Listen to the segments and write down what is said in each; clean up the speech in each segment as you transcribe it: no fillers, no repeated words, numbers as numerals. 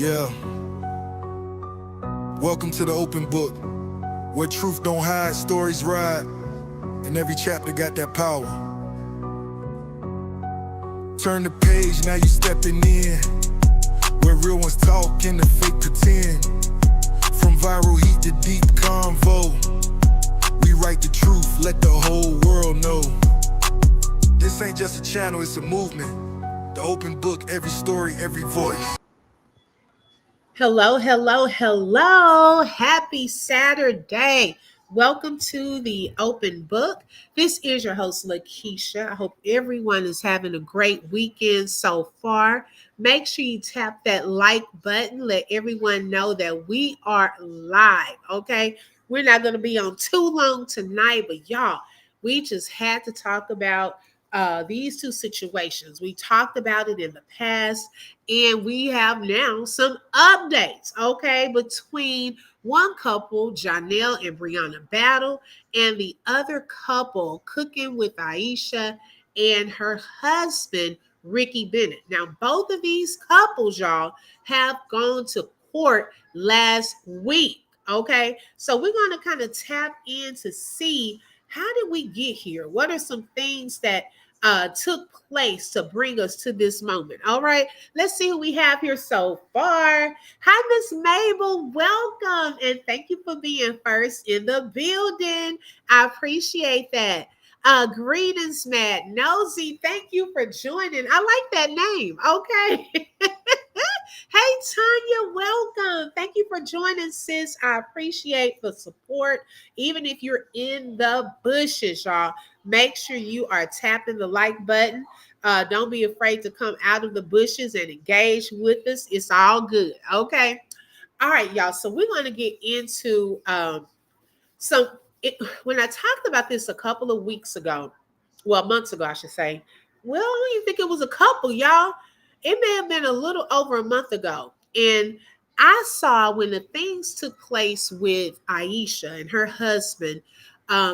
Yeah. Welcome to the open book, where truth don't hide, stories ride, and every chapter got that power. Turn the page, now you stepping in, where real ones talk and the fake pretend. From viral heat to deep convo, we write the truth, let the whole world know. This ain't just a channel, it's a movement. The open book, every story, every voice. Hello, hello, hello. Happy Saturday. Welcome to the open book. This is your host, Lakeisha. I hope everyone is having a great weekend so far. Make sure you tap that like button. Let everyone know that we are live, okay? We're not going to be on too long tonight, but y'all, we just had to talk about these two situations. We talked about it in the past, and we have now some updates, okay, between one couple, Janelle and Brianna Battle, and the other couple, Cooking with Aisha and her husband, Ricky Bennett. Now, both of these couples, y'all, have gone to court last week, okay? So we're going to kind of tap in to see how did we get here? What are some things that took place to bring us to this moment? All right, let's see who we have here so far. Hi, Miss Mabel. Welcome. And thank you for being first in the building. I appreciate that. Greetings, Matt. Nosy, thank you for joining. I like that name. Okay. Hey, Tanya, welcome. Thank you for joining, sis. I appreciate the support. Even if you're in the bushes, y'all, make sure you are tapping the like button. Don't be afraid to come out of the bushes and engage with us. It's all good. Okay. All right, y'all. So we're going to get into when I talked about this a couple of weeks ago, well, months ago, I should say. Well, I don't even think it was a couple, y'all. It may have been a little over a month ago. And I saw when the things took place with Aisha and her husband,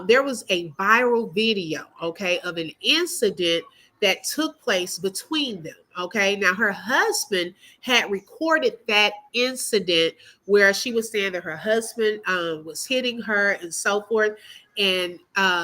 there was a viral video, okay, of an incident that took place between them. Okay, now her husband had recorded that incident where she was saying that her husband was hitting her and so forth. And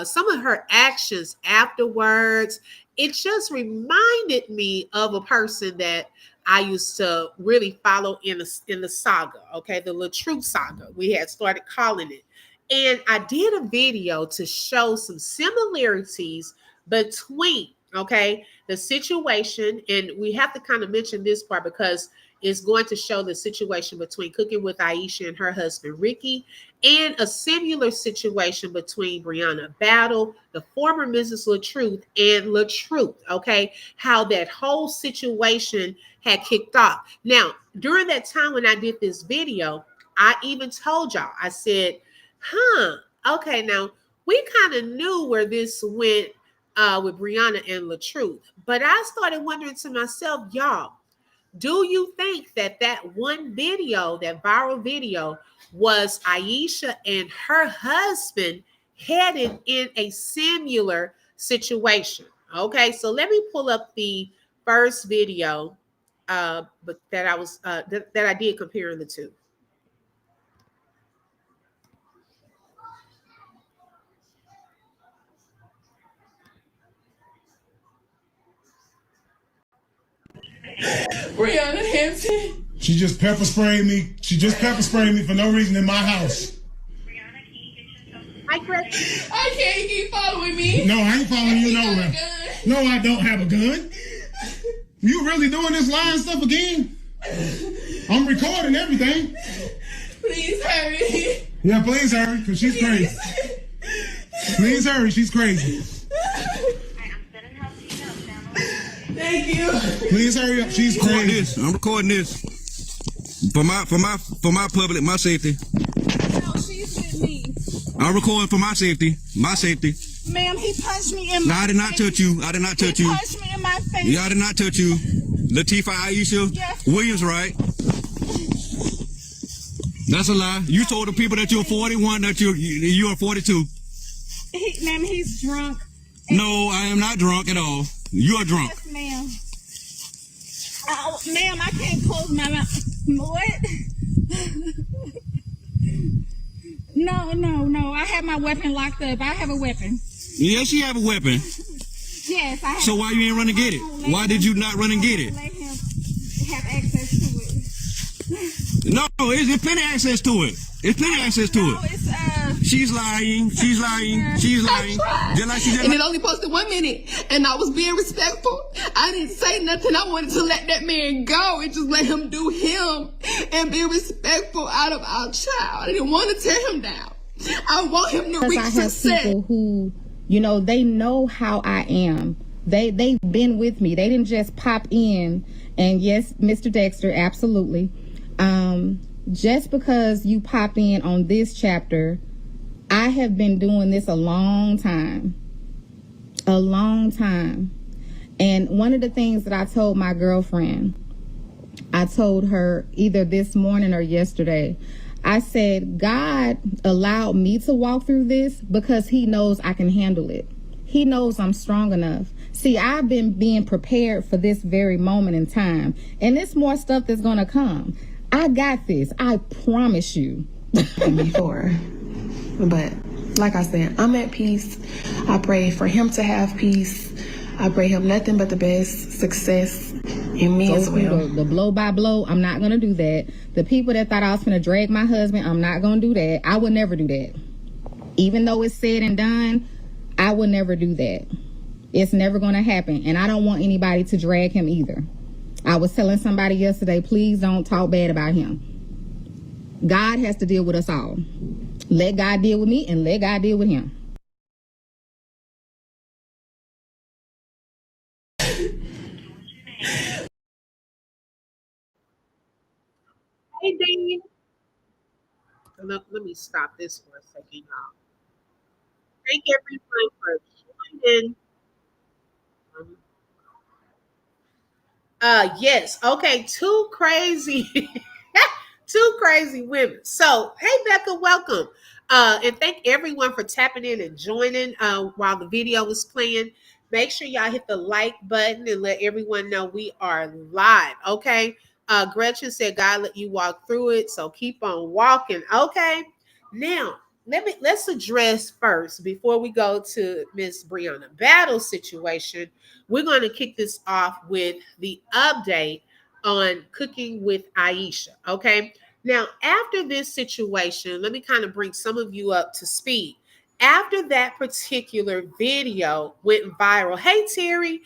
some of her actions afterwards, it just reminded me of a person that I used to really follow in the saga, okay, the LaTruth saga. We had started calling it. And I did a video to show some similarities between, okay, the situation. And we have to kind of mention this part because it's going to show the situation between Cooking with Aisha and her husband, Ricky, and a similar situation between Brianna Battle, the former Mrs. LaTruth, and LaTruth, okay, how that whole situation had kicked off. Now, during that time when I did this video, I even told y'all, I said, okay, now we kind of knew where this went with Brianna and LaTruth, but I started wondering to myself, y'all, do you think that that one video, that viral video, was Aisha and her husband headed in a similar situation? Okay, so let me pull up the first video, but that I did comparing the two. Brianna Hampton. She just pepper sprayed me. She just pepper sprayed me for no reason in my house. Hi, Chris. I can't keep following me. No, I ain't following you nowhere. No, I don't have a gun. You really doing this lying stuff again? I'm recording everything. Please hurry. Yeah, please hurry, because she's crazy. Please hurry, she's crazy. Thank you. Please hurry up, she's crazy. I'm recording this for my public, my safety. No, she's with me. I'm recording for my safety. My safety. Ma'am, he punched me in my face. No, I did not touch you. I did not touch you. He punched me in my face. Yeah, I did not touch you. Latifah Aisha Yes. Williams, right? That's a lie. You told the people that you're 41, that you are 42. Ma'am, he's drunk. No, I am not drunk at all. You are drunk. Yes, ma'am. Oh, ma'am, I can't close my mouth. What? No. I have my weapon locked up. I have a weapon. Yes, she have a weapon. Yes, I have. So why you ain't run and get it? Why did you not run and get it? Let him have access to it. No, it's plenty access to it. It's plenty access to No, it. it's She's lying. She's lying. She's lying. Just like she just And it only posted 1 minute, and I was being respectful. I didn't say nothing. I wanted to let that man go and just let him do him and be respectful out of our child. I didn't want to tear him down. I want him to reach I have success. people who, they know how I am. They've been with me. They didn't just pop in. And yes, Mr. Dexter, absolutely. Just because you pop in on this chapter, I have been doing this a long time. A long time. And one of the things that I told my girlfriend, I told her either this morning or yesterday, I said, God allowed me to walk through this because he knows I can handle it. He knows I'm strong enough. See, I've been being prepared for this very moment in time. And there's more stuff that's going to come. I got this. I promise you. Before. But like I said, I'm at peace. I pray for him to have peace. I pray him nothing but the best success in me as well. The blow by blow, I'm not going to do that. The people that thought I was going to drag my husband, I'm not going to do that. I would never do that. Even though it's said and done, I would never do that. It's never going to happen. And I don't want anybody to drag him either. I was telling somebody yesterday, please don't talk bad about him. God has to deal with us all. Let God deal with me and let God deal with him. Hey, Dean. Let me stop this for a second, y'all. Thank everyone for joining. Yes. Okay. Two crazy, two crazy women. So, hey, Becca, welcome. And thank everyone for tapping in and joining while the video was playing. Make sure y'all hit the like button and let everyone know we are live. Okay. Gretchen said God let you walk through it, so keep on walking. Okay. Now, let's address first before we go to Miss Brianna Battle's situation. We're going to kick this off with the update on cooking with Aisha. Okay. Now, after this situation, let me kind of bring some of you up to speed. After that particular video went viral, hey Terry,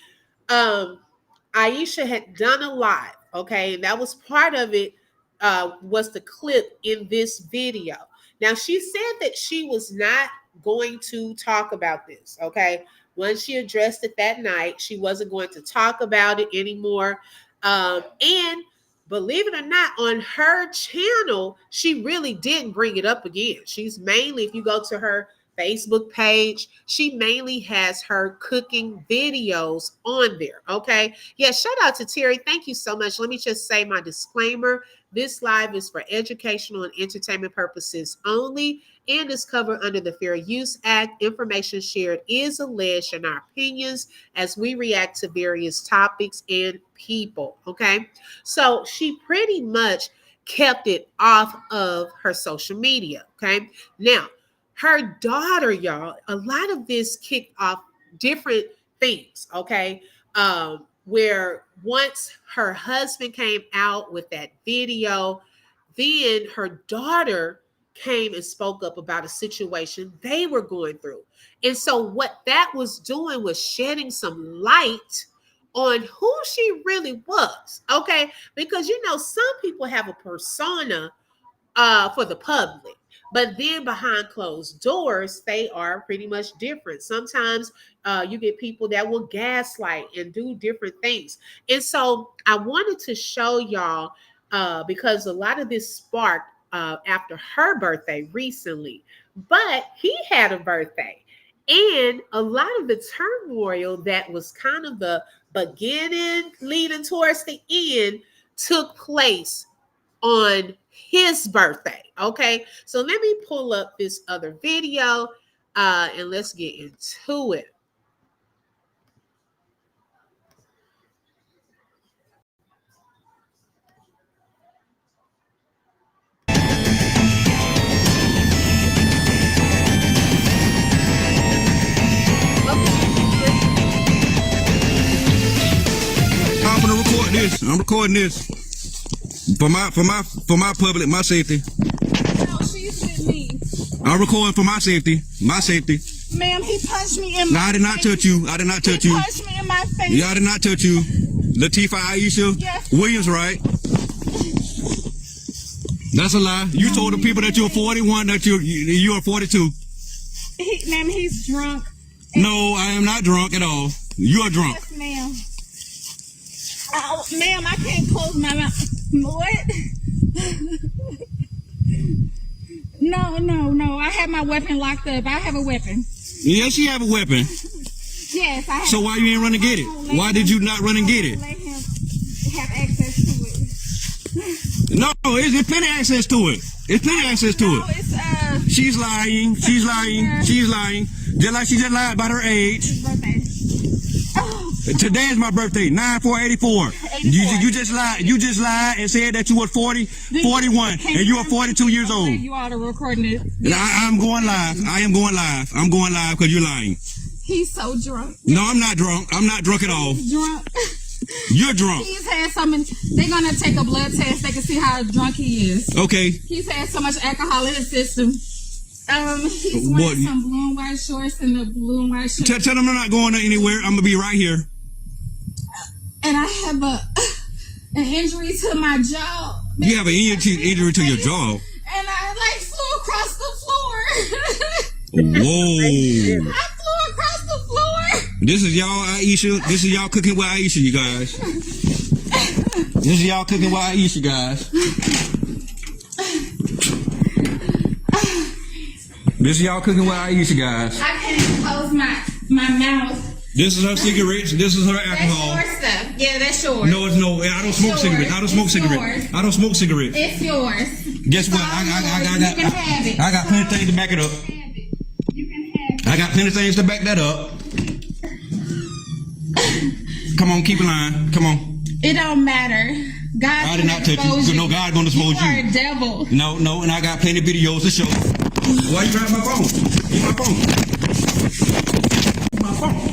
Aisha had done a live, okay, and that was part of it. Was the clip in this video. Now she said that she was not going to talk about this, okay. Once she addressed it that night, she wasn't going to talk about it anymore. And believe it or not, on her channel, she really didn't bring it up again. She's mainly, if you go to her Facebook page, she mainly has her cooking videos on there. Okay. Yeah. Shout out to Terry. Thank you so much. Let me just say my disclaimer. This live is for educational and entertainment purposes only and is covered under the Fair Use Act. Information shared is alleged in our opinions as we react to various topics and people. Okay. So she pretty much kept it off of her social media. Okay. Now, her daughter, y'all, a lot of this kicked off different things, okay? Where once her husband came out with that video, then her daughter came and spoke up about a situation they were going through. And so what that was doing was shedding some light on who she really was, okay? Because some people have a persona for the public. But then behind closed doors, they are pretty much different. Sometimes you get people that will gaslight and do different things. And so I wanted to show y'all because a lot of this sparked after her birthday recently. But he had a birthday. And a lot of the turmoil that was kind of the beginning leading towards the end took place on his birthday. Okay, so let me pull up this other video and let's get into it. recording this. I'm recording this for my public, my safety. No, she's with me. I'm recording for my safety. My safety. Ma'am, he punched me in my No, I did not touch you. I did not touch you. He punched me in my face. Yeah, I did not touch you. Latifah Aisha Yes. Williams, right? That's a lie. You told the people that you're 41, that you are 42. Ma'am, he's drunk. No, I am not drunk at all. You are drunk. Yes, ma'am. Oh, ma'am, I can't close my mouth. What? No. I have my weapon locked up. I have a weapon. Yes, you have a weapon. Yes, I have. So why you ain't run to get it? Why did you not run and get it? Let him have access to it. No, there's plenty of access to it. It's plenty of access to No, it. it's She's lying. She's lying. She's lying. Just like she just lied about her age. his birthday. Oh, Today is my birthday, 9/4/84. You just lied. You just lied and said that you were 41, and you are 42 years old. you ought to recording it. I'm going live. I am going live. I'm going live because you're lying. He's so drunk. No, I'm not drunk. I'm not drunk at all. Drunk. You're drunk. He's had something. They're gonna take a blood test. They can see how drunk he is. Okay. He's had so much alcohol in his system. He's What? wearing some blue and white shorts and the blue and white shirt. Tell them I'm not going anywhere. I'm gonna be right here. And I have an injury to my jaw. You have an injury to your jaw. And I flew across the floor. Whoa. I flew across the floor. This is y'all Aisha. This is y'all cooking with Aisha, you guys. This is y'all cooking with Aisha, guys. This is y'all cooking with Aisha, guys. I can't even close my mouth. This is her cigarettes. This is her alcohol. That's your stuff. Yeah, that's yours. No, it's no. I don't smoke It's cigarettes. yours. I don't smoke It's cigarettes. yours. I don't smoke cigarettes. It's yours. Guess what? It's all yours. I You can have it. got plenty of things to back it up. Have it. You can have it. I got plenty of things to back that up. Come on, keep it line. Come on. It don't matter. God I did not touch you. No, God gonna expose You are you. a devil. No, and I got plenty of videos to show. Why you grabbing my phone? Give my phone. My phone.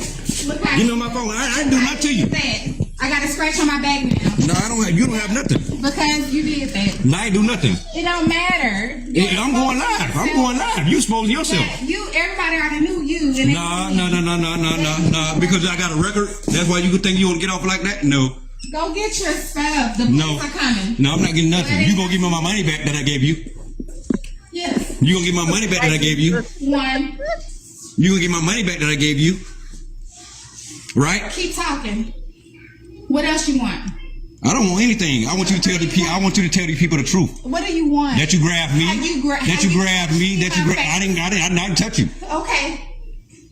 Look how Give me my phone. I didn't do nothing to you. that. I got a scratch on my back now No, I don't have. You don't have nothing. because you did that. No, I ain't do nothing. It don't matter. I'm going live. I'm going live. You exposing yourself. Everybody already knew you. And No. Because I got a record. That's why you could think you want to get off like that. No. Go get your stuff. The No. police are coming. No, I'm not getting nothing. You gonna give me my money back that I gave you? Yes. You gonna give my money back that I gave you? One. You gonna get my money back that I gave you? Right? Keep talking. What else you want? I don't want anything. I want you to tell the people. I want you to tell the people the truth. What do you want? That you grabbed me. Have you gra- That have you you- grabbed me. That you grabbed. I didn't touch you. Okay.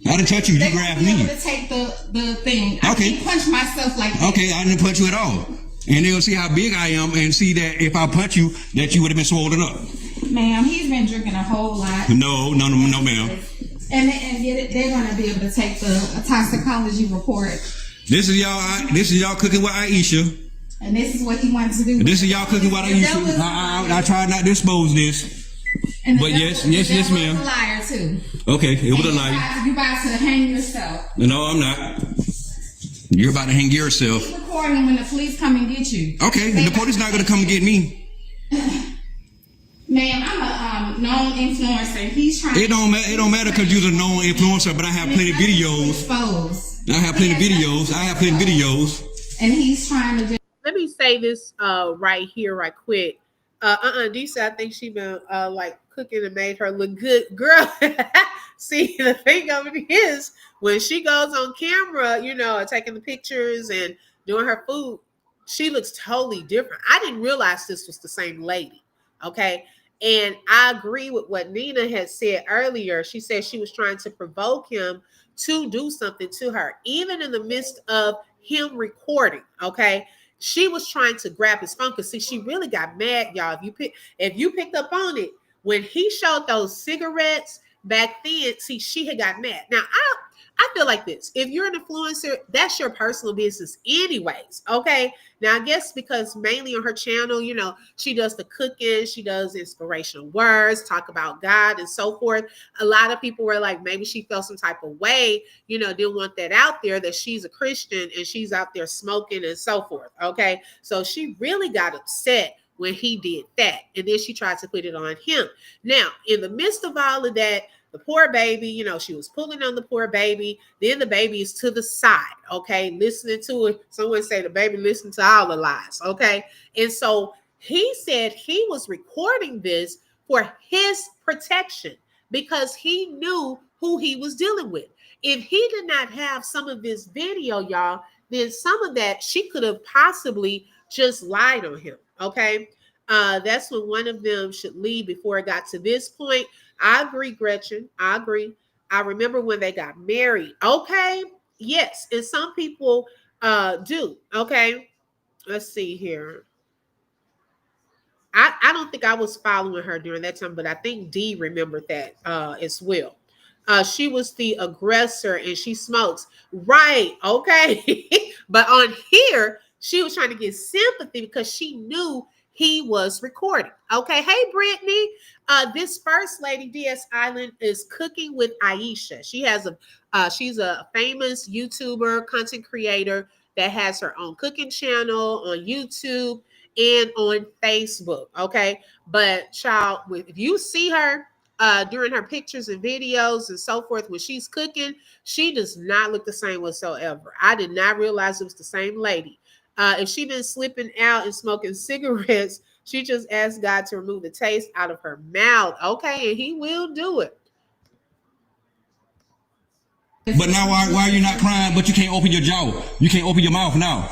I didn't touch you. You They grabbed won't be me. able to take the thing. I Okay. can't punch myself like that. Okay, I didn't punch you at all. And they'll see how big I am and see that if I punch you, that you would have been swollen up. Ma'am, he's been drinking a whole lot. No, ma'am. And they're going to be able to take the toxicology report. This is y'all cooking with Aisha. And this is what he wants to do. This is y'all cooking with Aisha. I try not to expose this. And the But devil- yes, the devil is ma'am. a liar too. Okay, it was a And lie. You about to hang yourself. No, I'm not. You're about to hang yourself. Keep recording when the police come and get you. Okay, the police not gonna come and get me. Ma'am, I'm a known influencer. He's trying. It don't matter because you're a known influencer, but I have plenty of videos. Exposed. I have plenty of videos. And he's trying to. Let me say this right here, right quick. Disa, I think she been like cooking and made her look good. Girl, see, the thing of it is when she goes on camera, taking the pictures and doing her food, she looks totally different. I didn't realize this was the same lady. Okay. And I agree with what Nina had said earlier. She said she was trying to provoke him to do something to her, even in the midst of him recording. Okay. She was trying to grab his phone because see, she really got mad, y'all. If you picked up on it, when he showed those cigarettes back then, see, she had got mad. Now, I I feel like this. If you're an influencer, that's your personal business anyways. Okay. Now, I guess because mainly on her channel, you know, she does the cooking, she does inspirational words, talk about God and so forth. A lot of people were like, maybe she felt some type of way, you know, didn't want that out there, that she's a Christian and she's out there smoking and so forth. Okay. So she really got upset when he did that. And then she tried to put it on him. Now, in the midst of all of that, the poor baby, you know, she was pulling on the poor baby. Then the baby is to the side, okay, listening to it. Someone say the baby listened to all the lies, okay? And so he said he was recording this for his protection because he knew who he was dealing with. If he did not have some of this video, y'all, then some of that she could have possibly just lied on him, okay? That's when one of them should leave before it got to this point. I agree, Gretchen. I agree. I remember when they got married. Okay. Yes. And some people do. Okay. Let's see here. I don't think I was following her during that time, but I think Dee remembered that as well. She was the aggressor and she smokes. Right. Okay. But on here, she was trying to get sympathy because she knew he was recording. Okay. Hey, Brittany. This first lady, DS Island, is cooking with Aisha. She's a famous YouTuber, content creator that has her own cooking channel on YouTube and on Facebook. Okay. But child, if you see her during her pictures and videos and so forth, when she's cooking, she does not look the same whatsoever. I did not realize it was the same lady. If she been slipping out and smoking cigarettes, she just asked God to remove the taste out of her mouth. Okay, and he will do it. But now why are you not crying, but you can't open your jaw? You can't open your mouth now.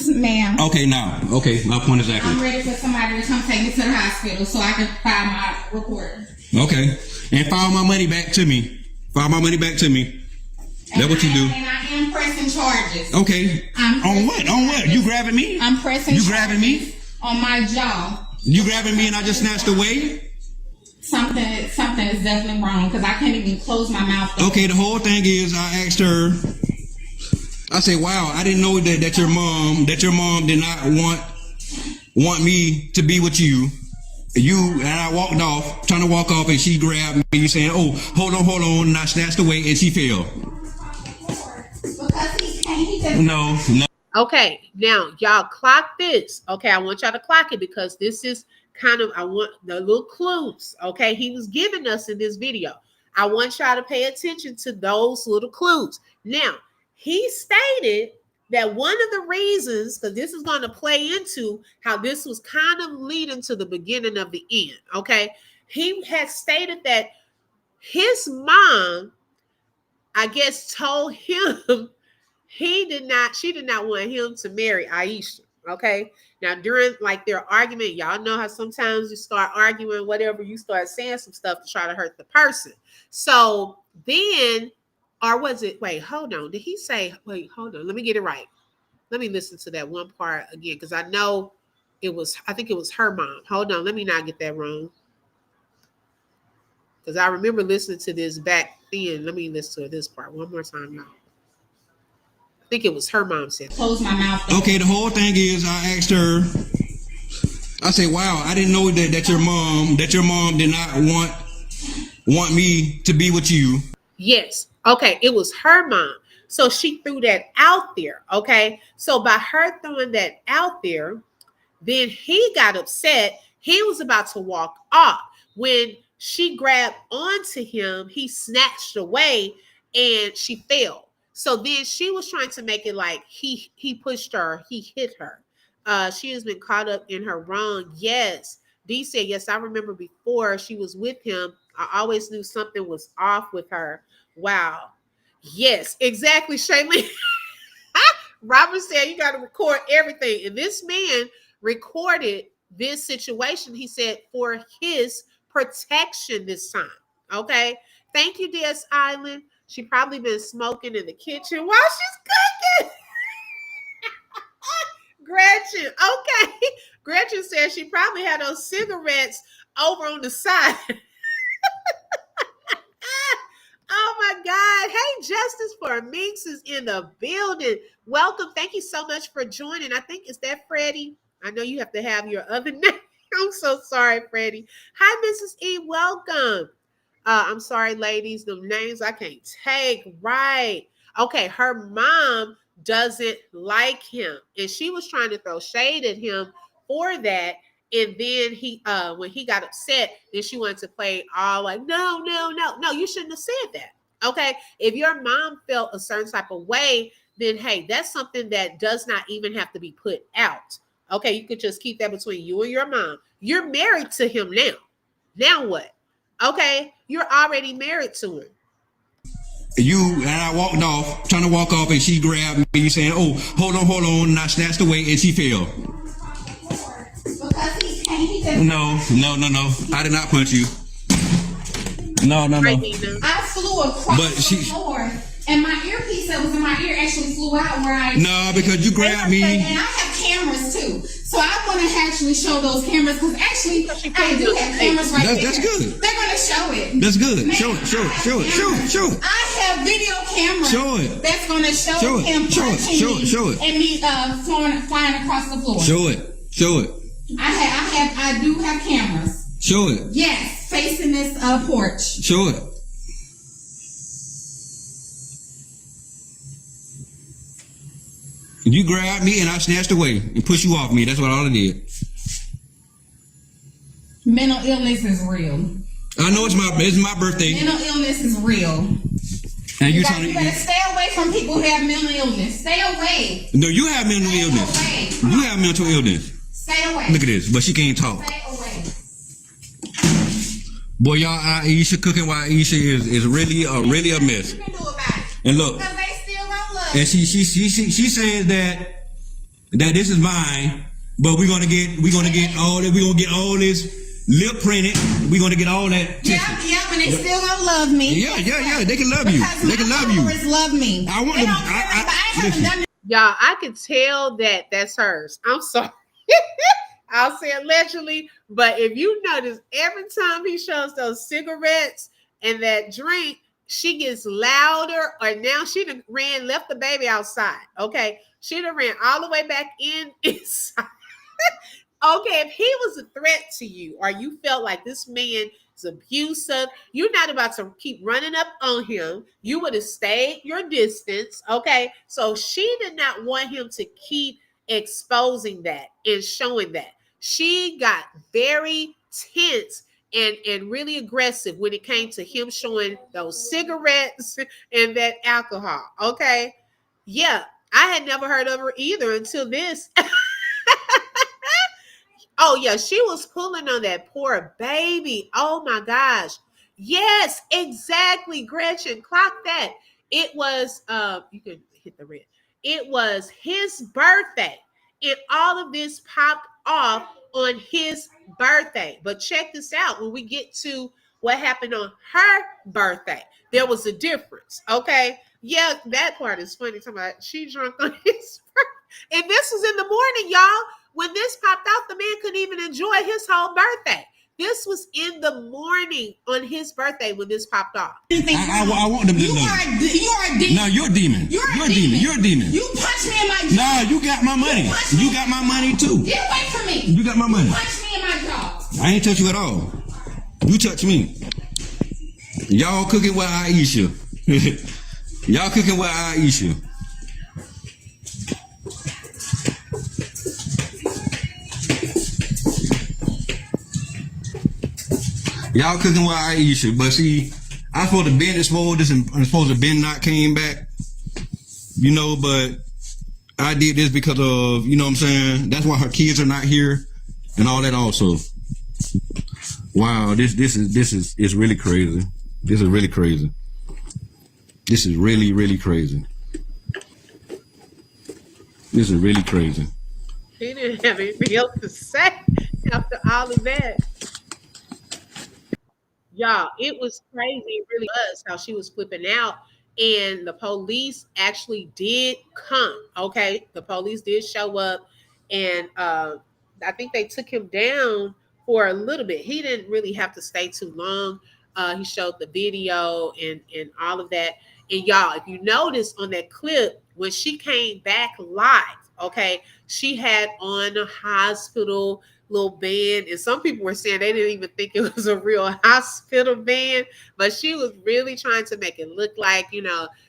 Ma'am. Okay, now. Okay, my point exactly. I'm ready for somebody to come take me to the hospital so I can file my report. Okay. And file my money back to me. File my money back to me. That's what you do. And I am pressing charges. Okay. On what? On what? You grabbing me? I'm pressing You grabbing me? on my jaw. You grabbing me and I just snatched away? Something is definitely wrong because I can't even close my mouth. Okay, the whole thing is I asked her, I said, wow, I didn't know that your mom did not want me to be with you. And I walked off, trying to walk off, and she grabbed me saying, oh, hold on, and I snatched away and she fell. No. Okay, now y'all clock this. Okay, I want y'all to clock it because this is kind of, I want the little clues. Okay, he was giving us in this video. I want y'all to pay attention to those little clues. Now, he stated that one of the reasons, because this is going to play into how this was kind of leading to the beginning of the end. Okay, he had stated that his mom, I guess, told him she did not want him to marry Aisha. Okay. Now, during like their argument, y'all know how sometimes you start arguing, whatever, you start saying some stuff to try to hurt the person. So then, or was it, wait, hold on. Did he say, wait, hold on. Let me get it right. Let me listen to that one part again, because I know I think it was her mom. Hold on. Let me not get that wrong. Because I remember listening to this back then. Let me listen to this part one more time, y'all. I think it was her mom said. Close my mouth. Okay, the whole thing is I asked her, I said, wow, I didn't know that your mom did not want me to be with you. Yes. Okay, it was her mom. So she threw that out there. Okay. So by her throwing that out there, then he got upset. He was about to walk off. When she grabbed onto him, he snatched away and she fell. So then she was trying to make it like he pushed her, he hit her. She has been caught up in her wrong. Yes. Dee said, yes, I remember before she was with him, I always knew something was off with her. Wow. Yes, exactly, Shaylin. Robert said you got to record everything. And this man recorded this situation, he said, for his protection this time. Okay. Thank you, DS Island. She probably been smoking in the kitchen while she's cooking. Gretchen. Okay. Gretchen said she probably had those cigarettes over on the side. Oh my God. Hey, justice for Minx is in the building. Welcome. Thank you so much for joining. I think, is that Freddie? I know you have to have your other name. I'm so sorry, Freddie. Hi, Mrs. E. Welcome. I'm sorry, ladies. The names I can't take. Right. Okay. Her mom doesn't like him, and she was trying to throw shade at him for that. And then he, when he got upset, then she wanted to play all like, no, no, no, no, you shouldn't have said that. Okay. If your mom felt a certain type of way, then hey, that's something that does not even have to be put out. Okay. You could just keep that between you and your mom. You're married to him now. Now what? Okay. You're already married to him. You and I walked off, trying to walk off, and she grabbed me, saying, "Oh, hold on," and I snatched away, and she fell. Because he can't. He just No. I did not punch you. No. Right, Nina? I flew across But the floor, and my earpiece that was in my ear actually flew out where I. No, because you grabbed me. And I have cameras too, so I want to actually show those cameras because actually I do have cameras right there. That's good. They're gonna show it. That's good. Man, Show it. I have video cameras. Show it. That's gonna show Show it. him Show it. punching Show it. me Show it. and me flying across the floor. Show it. I do have cameras. Show it. Yes, facing this porch. Show it. You grabbed me and I snatched away and pushed you off me. That's what all I did. Mental illness is real. I know it's my birthday. Mental illness is real. And You better stay away from people who have mental illness. Stay away. No, you have mental Stay illness. away. You have mental illness. Stay away. Look at this, but she can't talk. Stay away. Boy, y'all, Aisha cooking while Aisha is really a mess. You can do about it. And look, Because they still don't love and she says that this is mine, but we're gonna get all this lip printed. We're gonna get all that. Yeah, and they still don't love me. Yeah. They can love you. Because They can my love you. followers love me. I want They them. don't care if I haven't Listen. done Y'all, I could tell that that's hers. I'm sorry. I'll say allegedly, but if you notice, every time he shows those cigarettes and that drink, she gets louder. Or now she done left the baby outside. Okay, she done ran all the way back inside. Okay, if he was a threat to you, or you felt like this man is abusive, you're not about to keep running up on him. You would have stayed your distance. Okay, so she did not want him to keep exposing that and showing that. She got very tense and really aggressive when it came to him showing those cigarettes and that alcohol. Okay, yeah, I had never heard of her either until this. Oh, yeah, she was pulling on that poor baby. Oh, my gosh. Yes, exactly, Gretchen. Clock that. It was, you can hit the red. It was his birthday. And all of this popped off on his birthday. But check this out. When we get to what happened on her birthday, there was a difference, okay? Yeah, that part is funny. Talking about she drunk on his birthday. And this was in the morning, y'all. When this popped out, the man couldn't even enjoy his whole birthday. This was in the morning on his birthday when this popped off. I want them to You know. are a demon. No, you're a demon. You're a demon. You're a demon. You punched me in my jaw. No, you got my money. You got my money too. Get away from me. You got my money. Punch me in my jaw. I ain't touch you at all. You touch me. Y'all cooking with Aisha. Y'all cooking with Aisha. Y'all cooking with Aisha, but see, I supposed to been exposed this and I'm supposed to been not came back, you know, but I did this because of, you know what I'm saying? That's why her kids are not here and all that also. Wow, this is it's really crazy. This is really crazy. This is really, really crazy. This is really crazy. He didn't have anything else to say after all of that. Y'all, it was crazy. It really was how she was flipping out. And the police actually did come. Okay. The police did show up. And I think they took him down for a little bit. He didn't really have to stay too long. He showed the video and all of that. And y'all, if you notice on that clip, when she came back live, okay, she had on a hospital little band, and some people were saying they didn't even think it was a real hospital band, but she was really trying to make it look like,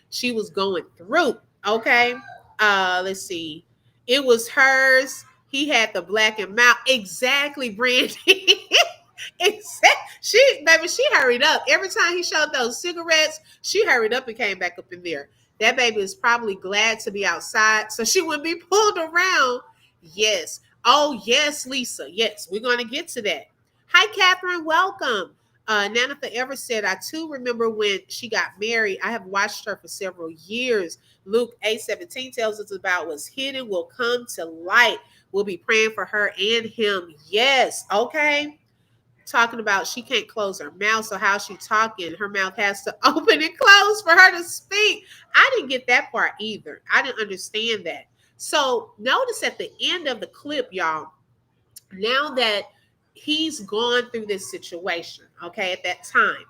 she was going through. Okay. Let's see. It was hers. He had the black and mouth. Exactly, Brandy. She hurried up. Every time he showed those cigarettes, she hurried up and came back up in there. That baby is probably glad to be outside so she wouldn't be pulled around. Yes. Oh, yes, Lisa. Yes, we're going to get to that. Hi, Catherine. Welcome. Nana Forever said, I too remember when she got married. I have watched her for several years. Luke 8:17 tells us about what's hidden will come to light. We'll be praying for her and him. Yes. Okay. Talking about she can't close her mouth, so how she talking? Her mouth has to open and close for her to speak. I didn't get that part either. I didn't understand that. So notice at the end of the clip, y'all, now that he's gone through this situation, okay, at that time,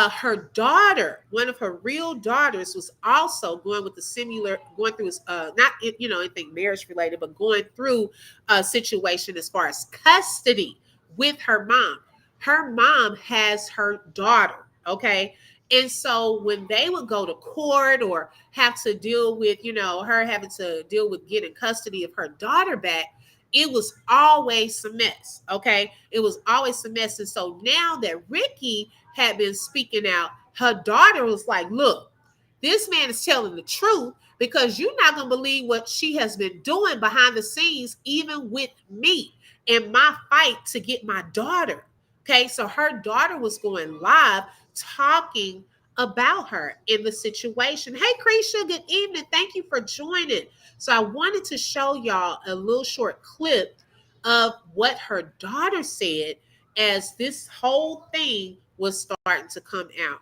her daughter, one of her real daughters, was also going with the similar, going through not anything marriage related, but going through a situation as far as custody with her mom. Her mom has her daughter, okay? And so when they would go to court or have to deal with, her having to deal with getting custody of her daughter back, it was always a mess, okay? It was always a mess. And so now that Ricky had been speaking out, her daughter was like, look, this man is telling the truth because you're not going to believe what she has been doing behind the scenes, even with me in my fight to get my daughter. Okay, so her daughter was going live talking about her in the situation. Hey, Krisha, good evening. Thank you for joining. So I wanted to show y'all a little short clip of what her daughter said as this whole thing was starting to come out.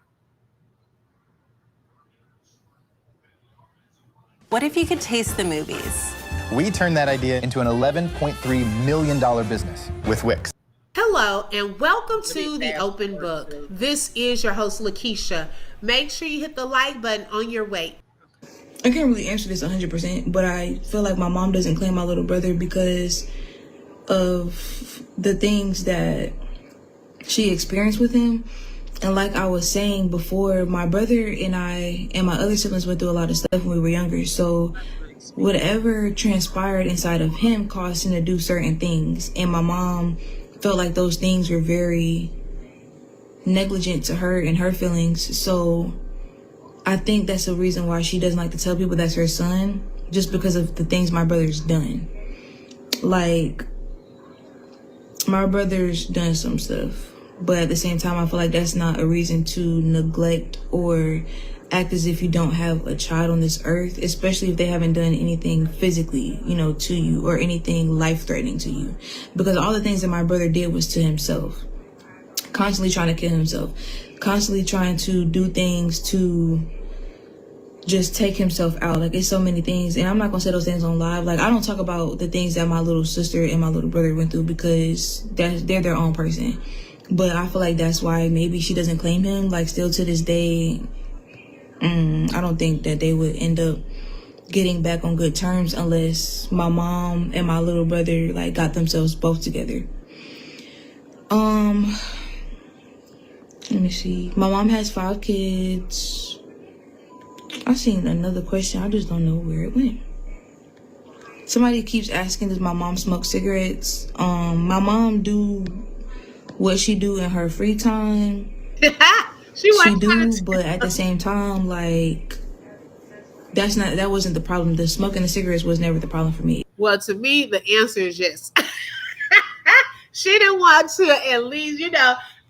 What if you could taste the movies? We turned that idea into an $11.3 million business with Wix. Hello and welcome to the Open Book. This is your host, Lakeisha. Make sure you hit the like button on your way. I can't really answer this 100%, but I feel like my mom doesn't claim my little brother because of the things that she experienced with him. And like I was saying before, my brother and I and my other siblings went through a lot of stuff when we were younger. So whatever transpired inside of him caused him to do certain things. And my mom felt like those things were very negligent to her and her feelings. So I think that's the reason why she doesn't like to tell people that's her son, just because of the things my brother's done. Like, my brother's done some stuff, but at the same time, I feel like that's not a reason to neglect or act as if you don't have a child on this earth, especially if they haven't done anything physically, to you or anything life-threatening to you. Because all the things that my brother did was to himself. Constantly trying to kill himself. Constantly trying to do things to just take himself out. Like, it's so many things. And I'm not going to say those things on live. Like, I don't talk about the things that my little sister and my little brother went through because they're their own person. But I feel like that's why maybe she doesn't claim him. Like, still to this day, I don't think that they would end up getting back on good terms unless my mom and my little brother, like, got themselves both together. Let me see. My mom has 5 kids. I seen another question. I just don't know where it went. Somebody keeps asking, does my mom smoke cigarettes? My mom do what she do in her free time. She do, but at the same time, like, that wasn't the problem. The smoking the cigarettes was never the problem for me. Well, to me, the answer is yes. She didn't want to at least,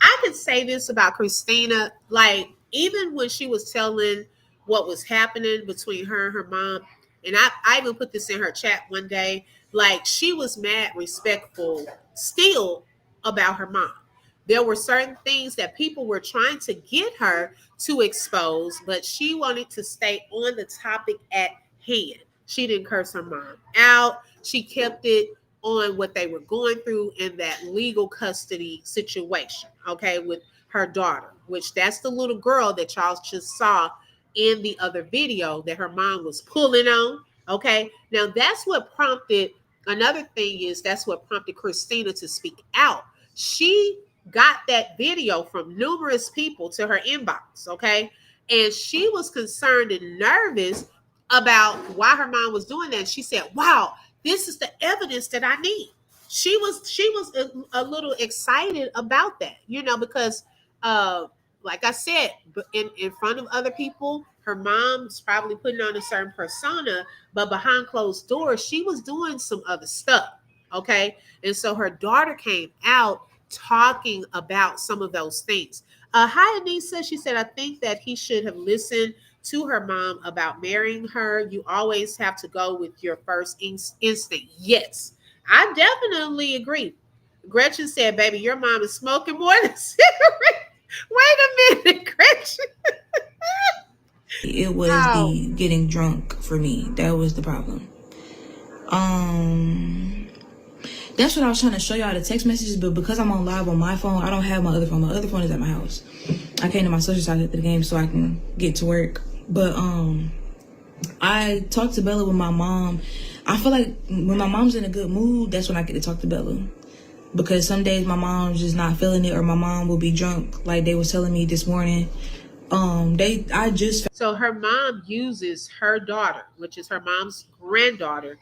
I could say this about Christina. Like, even when she was telling what was happening between her and her mom, and I even put this in her chat one day, like, she was mad respectful still about her mom. There were certain things that people were trying to get her to expose, but she wanted to stay on the topic at hand. She didn't curse her mom out. She kept it on what they were going through in that legal custody situation, okay, with her daughter, which that's the little girl that y'all just saw in the other video that her mom was pulling on. Okay. Now that's what prompted, another thing is that's what prompted Christina to speak out. She got that video from numerous people to her inbox. Okay. And she was concerned and nervous about why her mom was doing that. She said, wow, this is the evidence that I need. She was a little excited about that, because uh like I said, in front of other people, her mom's probably putting on a certain persona, but behind closed doors, she was doing some other stuff. Okay. And so her daughter came out talking about some of those things. Hi, Anissa. She said, I think that he should have listened to her mom about marrying her. You always have to go with your first instinct. Yes, I definitely agree. Gretchen said, baby, your mom is smoking more than cigarettes. Wait a minute, Gretchen. It was the getting drunk for me. That was the problem. That's what I was trying to show y'all, the text messages, but because I'm on live on my phone, I don't have my other phone. My other phone is at my house. I came to my social side after the game so I can get to work. But I talked to Bella with my mom. I feel like when my mom's in a good mood, that's when I get to talk to Bella. Because some days my mom's just not feeling it, or my mom will be drunk, like they was telling me this morning. So her mom uses her daughter, which is her mom's granddaughter,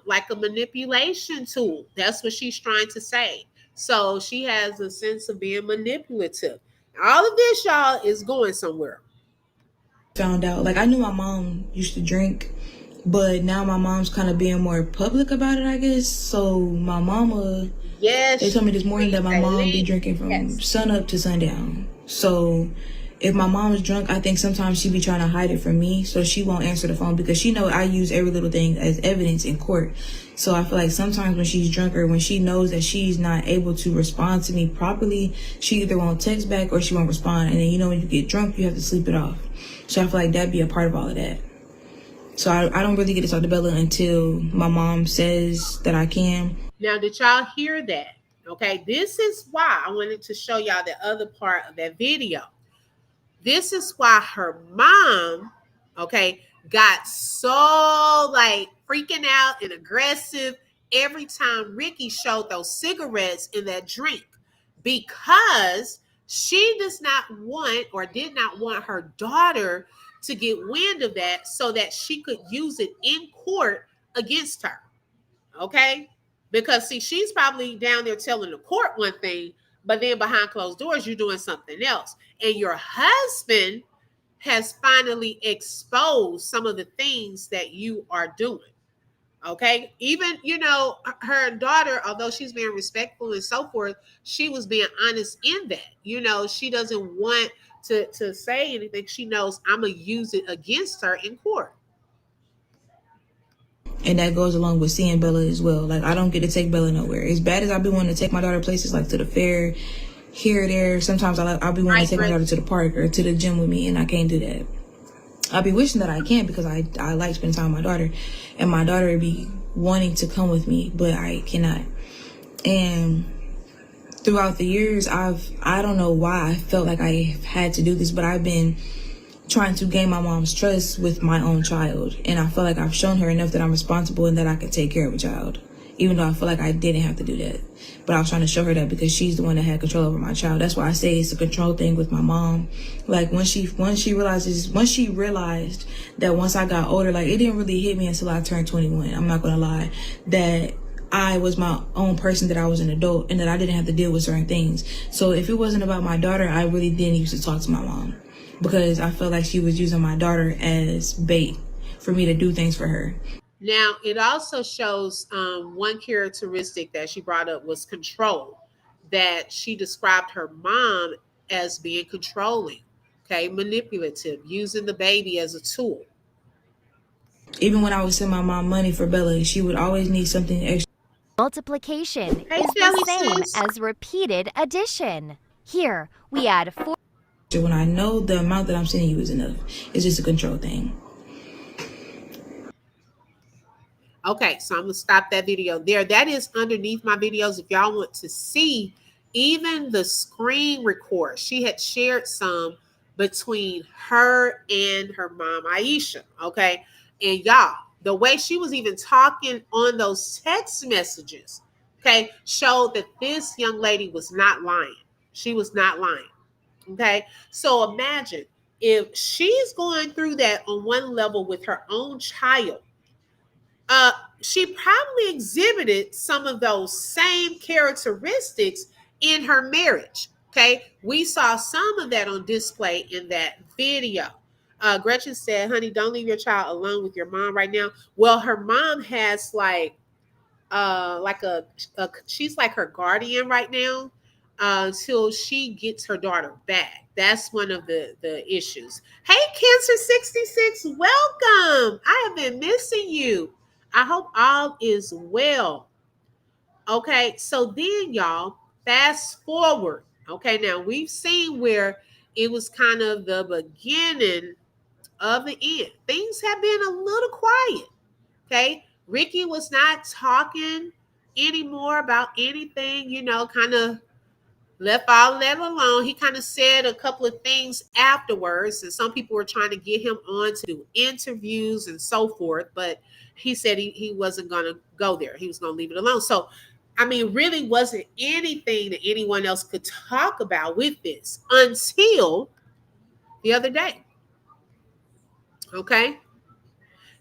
like a manipulation tool. That's what she's trying to say. So she has a sense of being manipulative. All of this, y'all, is going somewhere. Found out, like, I knew my mom used to drink, but now my mom's kind of being more public about it, I guess. So my mama, they told me this morning that my mom be drinking from sun up to sundown. So if my mom's drunk, I think sometimes she be trying to hide it from me, so she won't answer the phone, because she know I use every little thing as evidence in court. So I feel like sometimes when she's drunk, or when she knows that she's not able to respond to me properly, she either won't text back or she won't respond. And then, when you get drunk, you have to sleep it off. So I feel like that'd be a part of all of that. So I don't really get to talk to Bella until my mom says that I can. Now, did y'all hear that? Okay, this is why I wanted to show y'all the other part of that video. This is why her mom, okay, got so like freaking out and aggressive every time Ricky showed those cigarettes in that drink, because she does not want, or did not want, her daughter to get wind of that so that she could use it in court against her. Okay? Because see, she's probably down there telling the court one thing, but then behind closed doors, you're doing something else. And your husband has finally exposed some of the things that you are doing. Okay. Even, her daughter, although she's being respectful and so forth, she was being honest in that. She doesn't want to say anything. She knows I'm going to use it against her in court. And that goes along with seeing Bella as well. Like, I don't get to take Bella nowhere. As bad as I've been wanting to take my daughter places, like to the fair, here or there, sometimes I'll be wanting to take my daughter to the park or to the gym with me, and I can't do that. I'll be wishing that I can, because I like spending time with my daughter, and my daughter would be wanting to come with me, but I cannot. And throughout the years, I don't know why I felt like I had to do this, but I've been trying to gain my mom's trust with my own child. And I feel like I've shown her enough that I'm responsible and that I can take care of a child, even though I feel like I didn't have to do that. But I was trying to show her that, because she's the one that had control over my child. That's why I say it's a control thing with my mom. Like, once she realized that once I got older, like, it didn't really hit me until I turned 21. I'm not gonna lie, that I was my own person, that I was an adult, and that I didn't have to deal with certain things. So if it wasn't about my daughter, I really didn't used to talk to my mom, because I felt like she was using my daughter as bait for me to do things for her. Now, it also shows one characteristic that she brought up was control, that she described her mom as being controlling, okay, manipulative, using the baby as a tool. Even when I would send my mom money for Bella, she would always need something extra. Multiplication is the same as repeated addition. Here, we add 4. When I know the amount that I'm sending you is enough, it's just a control thing. Okay, so I'm going to stop that video there. That is underneath my videos if y'all want to see even the screen record, she had shared some between her and her mom, Aisha. Okay. And y'all, the way she was even talking on those text messages, okay, showed that this young lady was not lying. She was not lying. Okay. So imagine if she's going through that on one level with her own child, uh, she probably exhibited some of those same characteristics in her marriage. Okay. We saw some of that on display in that video. Gretchen said, honey, don't leave your child alone with your mom right now. Well, her mom has like a she's like her guardian right now until she gets her daughter back. That's one of the issues. Hey, Cancer 66, welcome. I have been missing you. I hope all is well. Okay, so then y'all fast forward. Okay, now we've seen where it was kind of the beginning of the end. Things have been a little quiet. Okay. Ricky was not talking anymore about anything, kind of left all that alone. He kind of said a couple of things afterwards, and some people were trying to get him on to do interviews and so forth, but he said he wasn't going to go there. He was going to leave it alone. So, I mean, really wasn't anything that anyone else could talk about with this until the other day. Okay.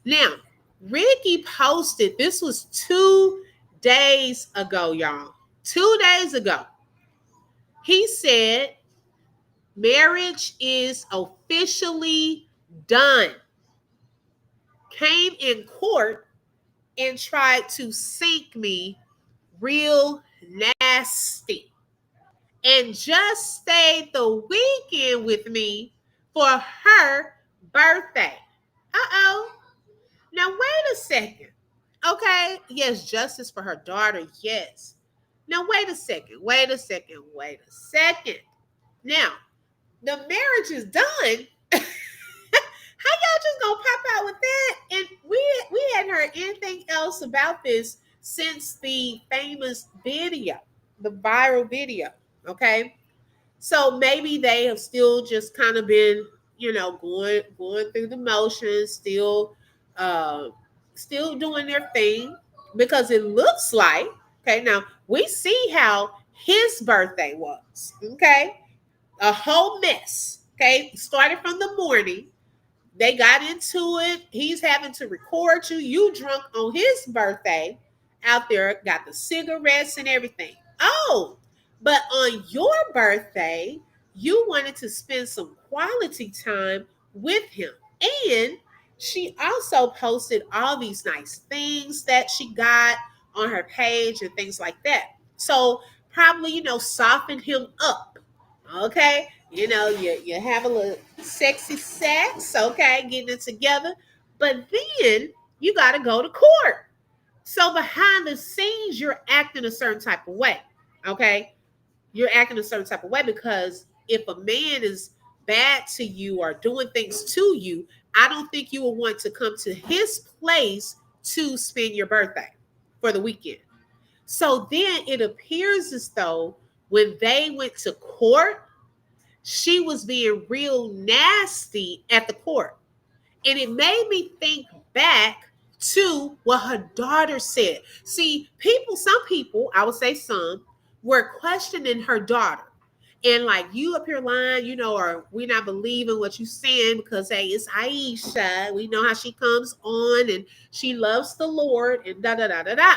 Now, Ricky posted, this was 2 days ago, y'all. 2 days ago. He said, marriage is officially done. Came in court and tried to sink me real nasty. And just stayed the weekend with me for her birthday. Uh-oh. Now, wait a second. Okay, yes, justice for her daughter, yes. Now, wait a second. Now, the marriage is done. How y'all just gonna pop out with that? And we hadn't heard anything else about this since the famous video, the viral video, okay? So maybe they have still just kind of been, going through the motions, uh, still doing their thing, because it looks like, okay, now we see how his birthday was, okay, a whole mess, okay, started from the morning. They got into it. He's having to record you. You drunk on his birthday out there, got the cigarettes and everything. Oh, but on your birthday, you wanted to spend some quality time with him. And she also posted all these nice things that she got on her page and things like that. So probably, soften him up. Okay. You have a little sexy sex, okay, getting it together. But then you got to go to court. So behind the scenes, you're acting a certain type of way, okay? You're acting a certain type of way because if a man is bad to you or doing things to you, I don't think you will want to come to his place to spend your birthday for the weekend. So then it appears as though when they went to court, she was being real nasty at the court. And it made me think back to what her daughter said. See, some people, I would say some, were questioning her daughter. And like, you up here lying, or we not believing what you saying because, hey, it's Aisha. We know how she comes on and she loves the Lord and da-da-da-da-da.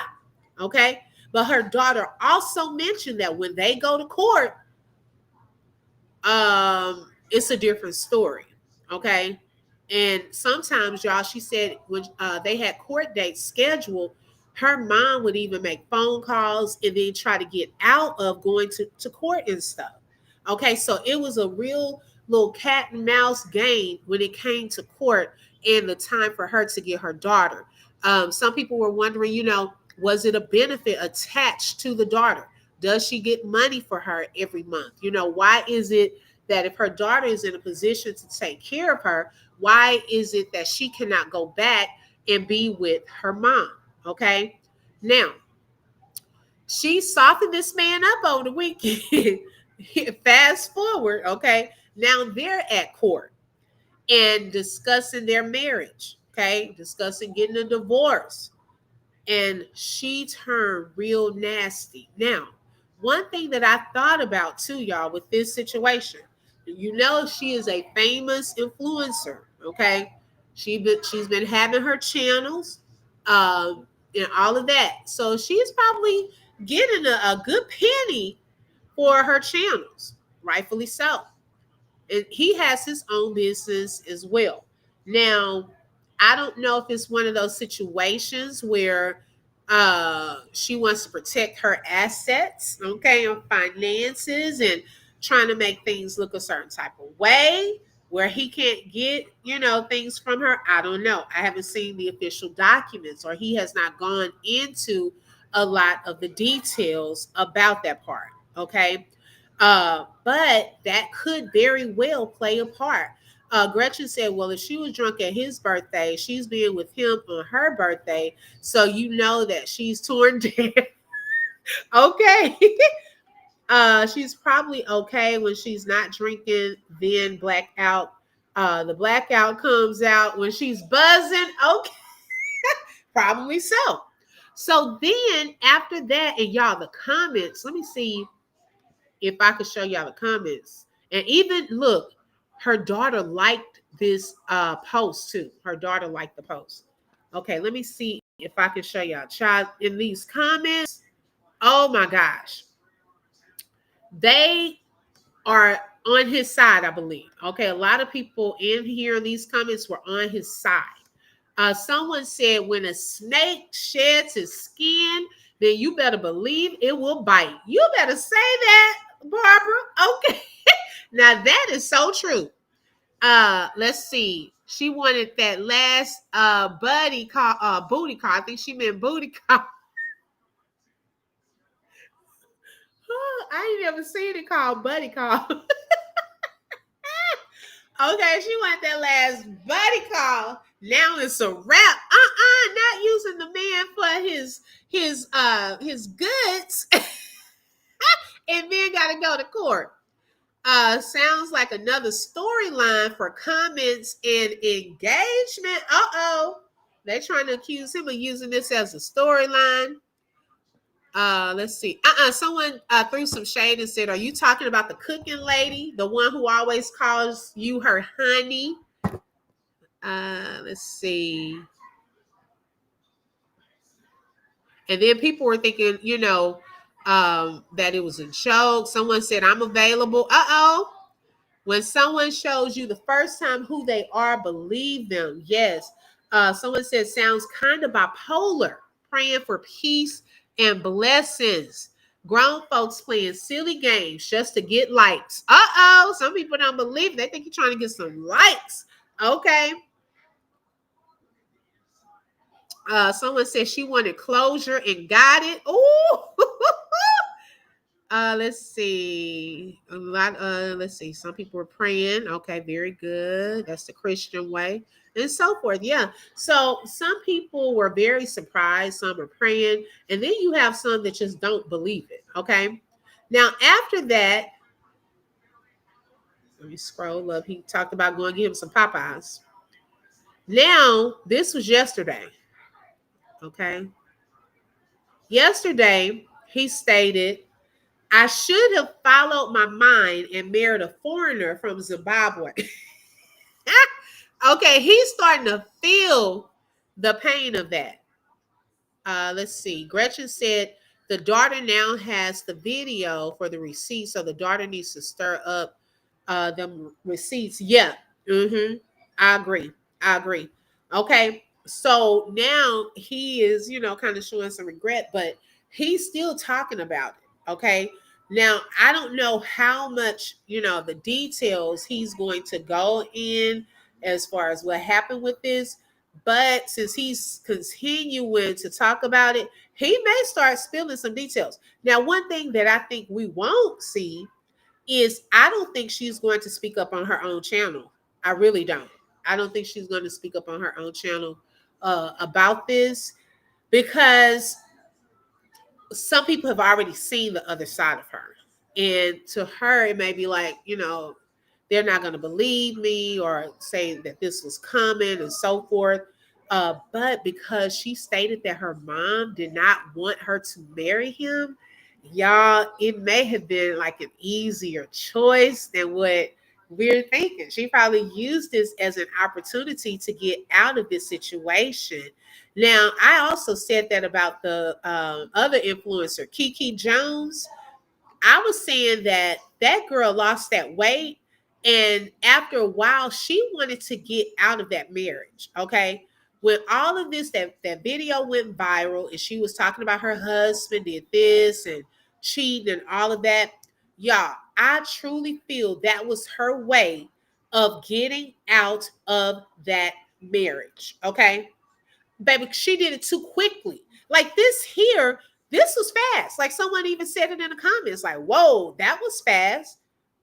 Okay? But her daughter also mentioned that when they go to court, it's a different story. Okay. And sometimes, y'all, she said when they had court dates scheduled, her mom would even make phone calls and then try to get out of going to court and stuff. Okay. So it was a real little cat and mouse game when it came to court and the time for her to get her daughter. Some people were wondering, was it a benefit attached to the daughter? Does she get money for her every month? Why is it that if her daughter is in a position to take care of her, why is it that she cannot go back and be with her mom? Okay. Now, She softened this man up over the weekend. Fast forward, okay, now they're at court and discussing their marriage, okay, discussing getting a divorce. And she turned real nasty. Now, one thing that I thought about too, y'all, with this situation, you know, she is a famous influencer, okay? She's been having her channels, and all of that. So she's probably getting a good penny for her channels, rightfully so. And he has his own business as well. Now, I don't know if it's one of those situations where she wants to protect her assets, okay, and finances, and trying to make things look a certain type of way where he can't get, you know, things from her. I don't know. I haven't seen the official documents, or he has not gone into a lot of the details about that part, okay? But that could very well play a part. Gretchen said, well, if she was drunk at his birthday, she's being with him on her birthday. So you know that she's torn down. Okay. She's probably okay when she's not drinking, then blackout. The blackout comes out when she's buzzing. Okay. Probably so. So then after that, and y'all, the comments, let me see if I could show y'all the comments. And even look, her daughter liked this post too. Her daughter liked the post. Okay, let me see if I can show y'all. Child, in these comments, oh my gosh. They are on his side, I believe. Okay, a lot of people in here in these comments were on his side. Someone said, when a snake sheds his skin, then you better believe it will bite. You better say that, Barbara. Okay. Now that is so true. Let's see. She wanted that last booty call. I think she meant booty call. I ain't never seen it called buddy call. Okay, she wanted that last buddy call. Now it's a wrap. Not using the man for his goods, and then got to go to court. Sounds like another storyline for comments and engagement. They're trying to accuse him of using this as a storyline. Let's see. Someone threw some shade and said, are you talking about the cooking lady? The one who always calls you her honey? Let's see. And then people were thinking, you know, that it was a joke. Someone said, I'm available. When someone shows you the first time who they are, believe them. Yes. Someone said, sounds kind of bipolar, praying for peace and blessings. Grown folks playing silly games just to get likes. Some people don't believe it. They think you're trying to get some likes. Okay. Someone said she wanted closure and got it. Ooh. Let's see. Let's see. Some people are praying. Okay, very good. That's the Christian way. And so forth. Yeah. So some people were very surprised. Some are praying. And then you have some that just don't believe it. Okay. Now, after that, let me scroll up. He talked about going to get him some Popeyes. Now, this was yesterday. Okay. Yesterday, he stated, I should have followed my mind and married a foreigner from Zimbabwe. Okay, he's starting to feel the pain of that. Let's see. Gretchen said the daughter now has the video for the receipt, so the daughter needs to stir up them receipts. Yeah. I agree. Okay. So now he is, you know, kind of showing some regret, but he's still talking about it. Okay. Now, I don't know how much, you know, the details he's going to go in as far as what happened with this, but since he's continuing to talk about it, he may start spilling some details. Now, one thing that I think we won't see is I don't think she's going to speak up on her own channel. I really don't. I don't think she's going to speak up on her own channel about this, because some people have already seen the other side of her. And to her, it may be like, they're not going to believe me or say that this was coming and so forth. But because she stated that her mom did not want her to marry him, y'all, it may have been like an easier choice than what we're thinking. She probably used this as an opportunity to get out of this situation. Now, I also said that about the other influencer, Kiki Jones. I was saying that that girl lost that weight, and after a while, she wanted to get out of that marriage. Okay, when all of this, that video went viral, and she was talking about her husband did this and cheating and all of that. Y'all, I truly feel that was her way of getting out of that marriage. Okay, baby, she did it too quickly. Like this here, this was fast. Like someone even said it in the comments, like, whoa, that was fast.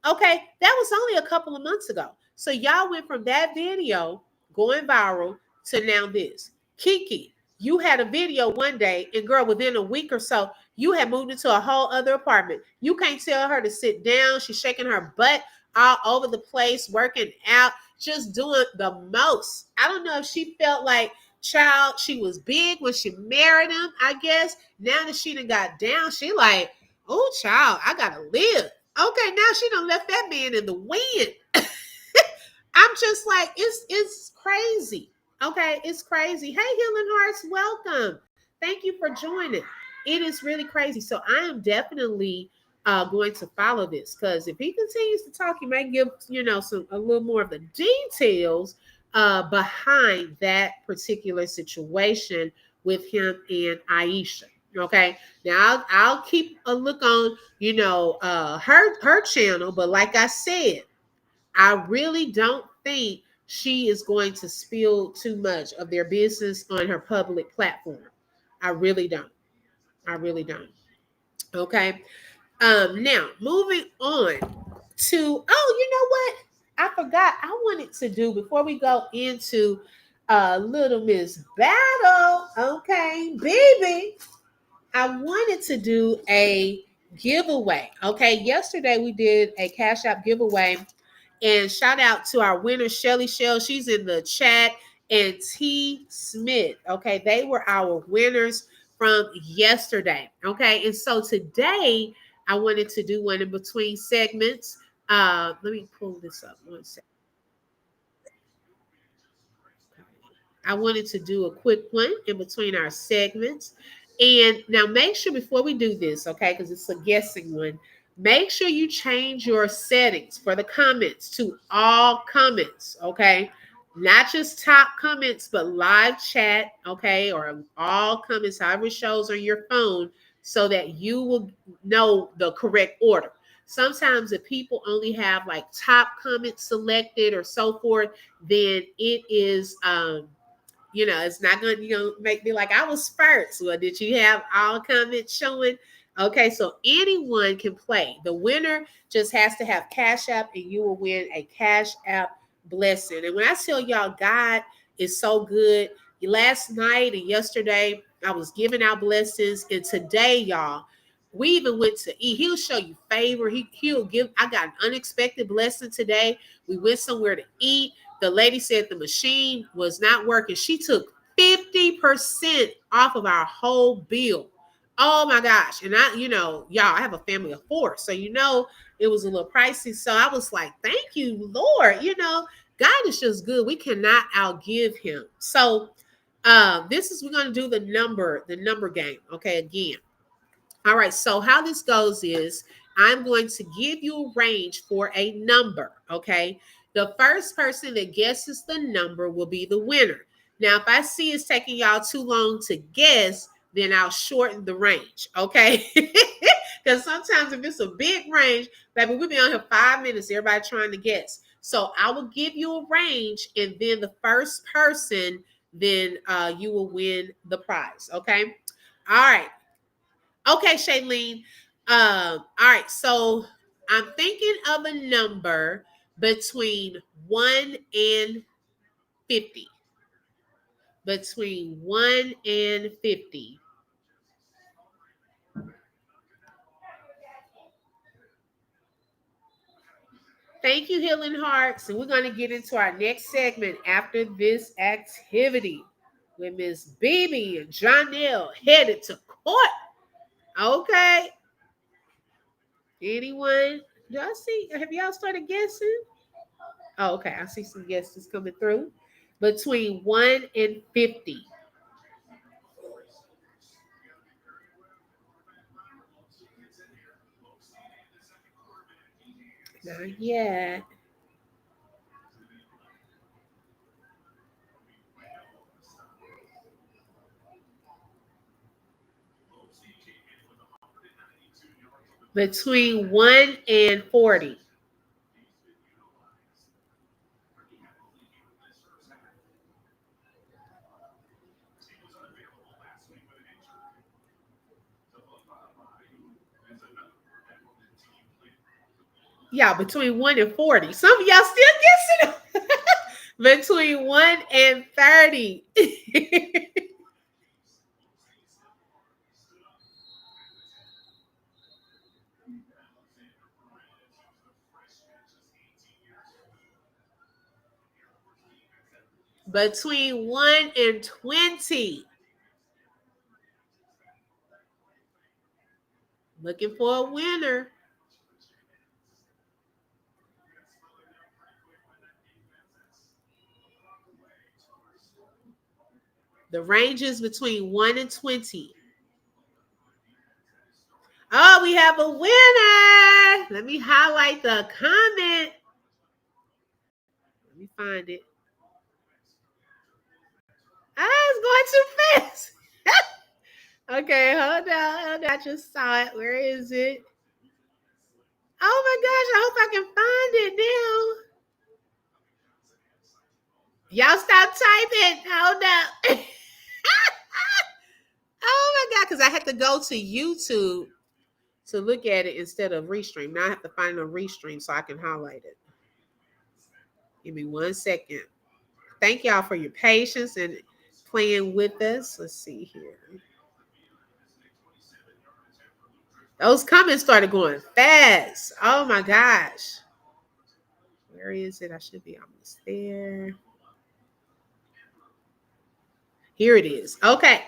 Okay, that was only a couple of months ago. So y'all went from that video going viral to now this. Kiki, you had a video one day, and girl, within a week or so, you had moved into a whole other apartment. You can't tell her to sit down. She's shaking her butt all over the place, working out, just doing the most. I don't know if she felt like, child, she was big when she married him, I guess. Now that she done got down, she like, oh, child, I gotta live. Okay, now she done left that man in the wind. I'm just like, it's crazy. Okay, it's crazy. Hey, Healing Hearts, welcome. Thank you for joining. It is really crazy. So I am definitely going to follow this, because if he continues to talk, he may give a little more of the details behind that particular situation with him and Aisha. Okay, now I'll keep a look on her channel, but like I said, I really don't think she is going to spill too much of their business on her public platform. I really don't. I really don't. Okay. Now moving on to, you know what? I forgot I wanted to do before we go into Little Miss Battle. Okay, baby. I wanted to do a giveaway. Okay, yesterday we did a Cash App giveaway, and shout out to our winner, Shelly Shell. She's in the chat, and T Smith. Okay, they were our winners from yesterday. Okay, and so today I wanted to do one in between segments. Let me pull this up one second. I wanted to do a quick one in between our segments. And now make sure before we do this, okay, because it's a guessing one, make sure you change your settings for the comments to all comments, okay? Not just top comments, but live chat, okay, or all comments, however it shows on your phone, so that you will know the correct order. Sometimes if people only have like top comments selected or so forth, then it is it's not going to make me like I was first. Well, did you have all comments showing? Okay, so anyone can play. The winner just has to have Cash App, and you will win a Cash App blessing. And when I tell y'all, God is so good. Last night and yesterday, I was giving out blessings, and today, y'all, we even went to eat. He'll show you favor. He'll give. I got an unexpected blessing today. We went somewhere to eat. The lady said the machine was not working. She took 50% off of our whole bill. Oh my gosh. And y'all, I have a family of 4. So, it was a little pricey. So I was like, thank you, Lord. God is just good. We cannot outgive him. So we're going to do the number game. Okay, again. All right, so how this goes is I'm going to give you a range for a number, okay? The first person that guesses the number will be the winner. Now, if I see it's taking y'all too long to guess, then I'll shorten the range, okay? Because sometimes if it's a big range, baby, we'll be on here 5 minutes, everybody trying to guess. So I will give you a range, and then the first person, then you will win the prize, okay? All right. Okay, Shailene. All right, so I'm thinking of a number between 1 and 50. Between 1 and 50. Thank you, Healing Hearts. And we're going to get into our next segment after this activity with Miss BB and Jonelle headed to court. Okay. Anyone? Do I see? Have y'all started guessing? Oh, okay. I see some guesses coming through. Between 1 and 50. Not yet. Between 1 and 40. Yeah, between 1 and 40. Some of y'all still guessing. Between 1 and 30. Between 1 and 20. Looking for a winner. The range is between 1 and 20. Oh, we have a winner. Let me highlight the comment. Let me find it. It's going too fast. Okay, hold on. I just saw it. Where is it? Oh my gosh, I hope I can find it now. Y'all stop typing. Hold up. Oh my God, because I had to go to YouTube to look at it instead of Restream. Now I have to find a Restream so I can highlight it. Give me 1 second. Thank y'all for your patience and playing with us. Let's see here. Those comments started going fast. Oh my gosh. Where is it? I should be almost there. Here it is. Okay.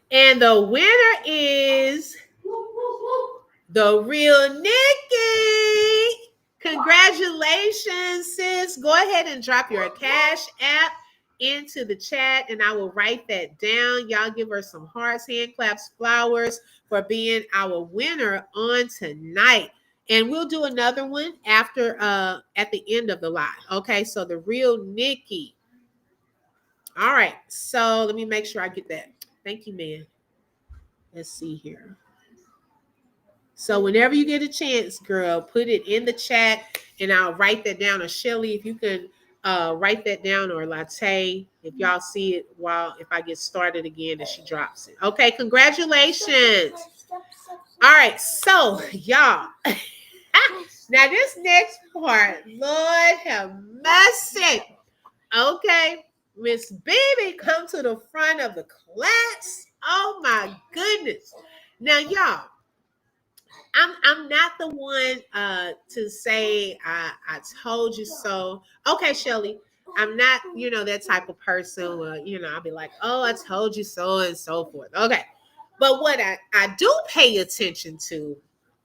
And the winner is the real Nikki. Congratulations, sis. Go ahead and drop your Cash App into the chat and I will write that down. Y'all give her some hearts, hand claps, flowers for being our winner on tonight. And we'll do another one after at the end of the live. Okay, so the real Nikki. All right, so let me make sure I get that. Thank you, man. Let's see here. So whenever you get a chance, girl, put it in the chat and I'll write that down. Or Shelly, if you can write that down, or Latte, if y'all see it if I get started again and she drops it. Okay, congratulations. All right, so y'all. Now this next part, Lord have mercy. Okay, Miss Baby, come to the front of the class. Oh my goodness. Now, y'all, I'm not the one to say I told you so. Okay, Shelly, I'm not, that type of person where, I'll be like, oh, I told you so and so forth. Okay. But what I do pay attention to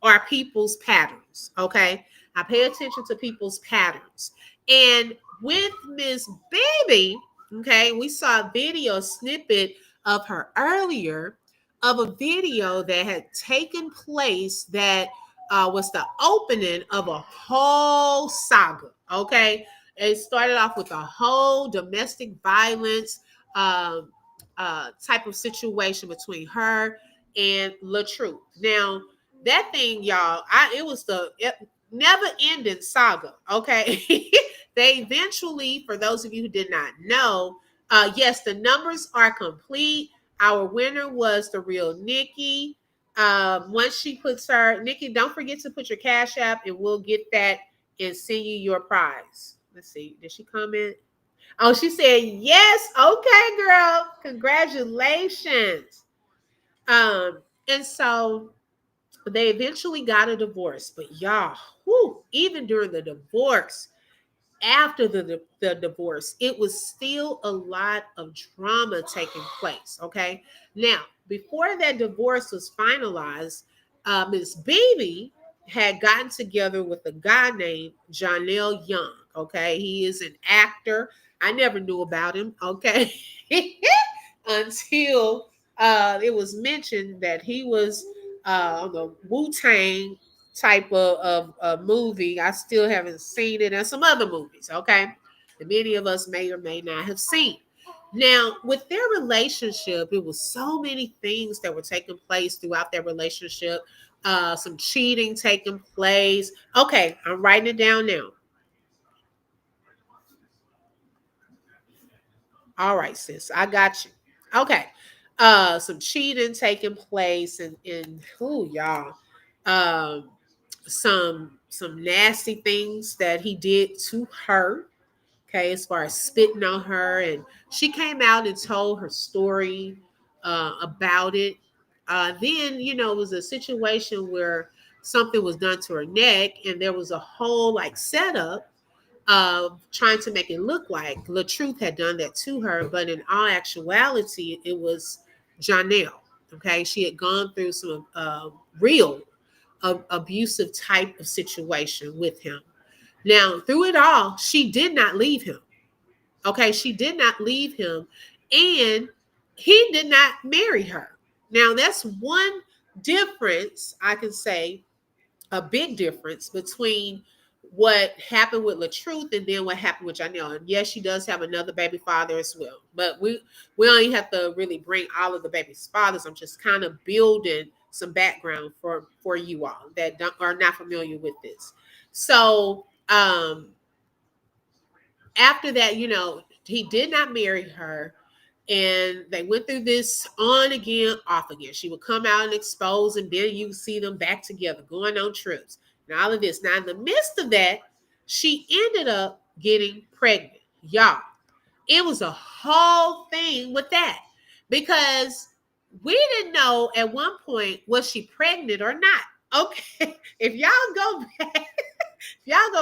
are people's patterns. Okay. I pay attention to people's patterns. And with Miss Baby, okay, we saw a video snippet of her earlier of a video that had taken place that was the opening of a whole saga. Okay. It started off with a whole domestic violence type of situation between her and LaTruth. Now, that thing, y'all, it was the never-ending saga, okay? They eventually, for those of you who did not know, yes, the numbers are complete. Our winner was the real Nikki. Once she puts Nikki, don't forget to put your Cash App and we'll get that and send you your prize. Let's see, did she comment? Oh, she said, yes. Okay, girl. Congratulations. And so they eventually got a divorce. But y'all, even during the divorce, after the divorce, it was still a lot of drama taking place. Okay. Now, before that divorce was finalized, Miss Baby had gotten together with a guy named Janelle Young. Okay. He is an actor. I never knew about him. Okay. Until it was mentioned that he was on the Wu-Tang type of movie. I still haven't seen it, and some other movies, okay, that many of us may or may not have seen. Now, with their relationship, it was so many things that were taking place throughout their relationship. Some cheating taking place. Okay, I'm writing it down now. All right, sis, I got you. Okay. Some cheating taking place and who y'all. Um some nasty things that he did to her, okay, as far as spitting on her. And she came out and told her story about it. Then, it was a situation where something was done to her neck, and there was a whole like setup of trying to make it look like LaTruth had done that to her, but in all actuality, it was Janelle. Okay, she had gone through some real abusive type of situation with him. Now, through it all, she did not leave him. Okay, she did not leave him, and he did not marry her. Now, that's one difference I can say, a big difference between what happened with LaTruth and then what happened with Janelle. And yes, she does have another baby father as well. But we don't even have to really bring all of the baby's fathers. I'm just kind of building some background for you all that are not familiar with this. So after that, he did not marry her. And they went through this on again, off again. She would come out and expose, and then you see them back together, going on trips, and all of this. Now, in the midst of that, she ended up getting pregnant. Y'all, it was a whole thing with that because we didn't know at one point, was she pregnant or not? Okay, if y'all go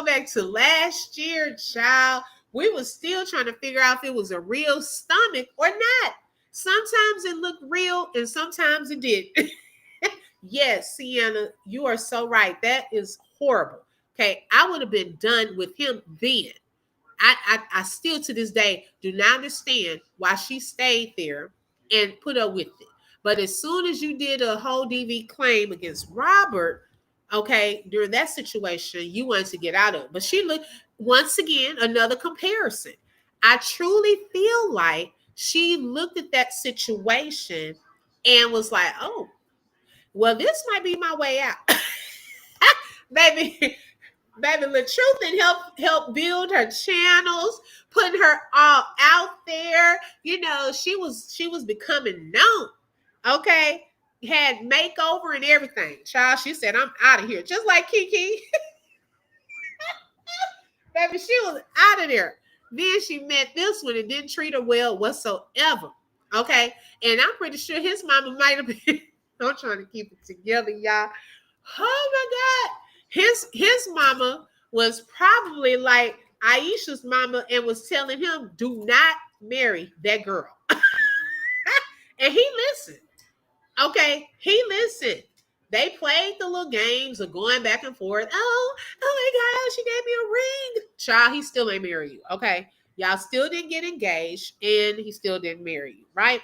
back, to last year, child, we was still trying to figure out if it was a real stomach or not. Sometimes it looked real and sometimes it didn't. Yes, Sienna, you are so right. That is horrible. Okay, I would have been done with him then. I still to this day do not understand why she stayed there and put up with it. But as soon as you did a whole DV claim against Robert, okay, during that situation, you wanted to get out of it. But she looked, once again, another comparison. I truly feel like she looked at that situation and was like, oh, well, this might be my way out. Baby, LaTruth and help build her channels, putting her all out there. She was becoming known. Okay, had makeover and everything. Child, she said, I'm out of here. Just like Kiki. Baby, she was out of there. Then she met this one and didn't treat her well whatsoever. Okay, and I'm pretty sure his mama might have been. I'm trying to keep it together, y'all. Oh my God. His mama was probably like Aisha's mama and was telling him, do not marry that girl. And he listened. Okay, he listened. They played the little games of going back and forth. Oh my God, she gave me a ring. Child, he still ain't marry you. Okay, y'all still didn't get engaged and he still didn't marry you, right?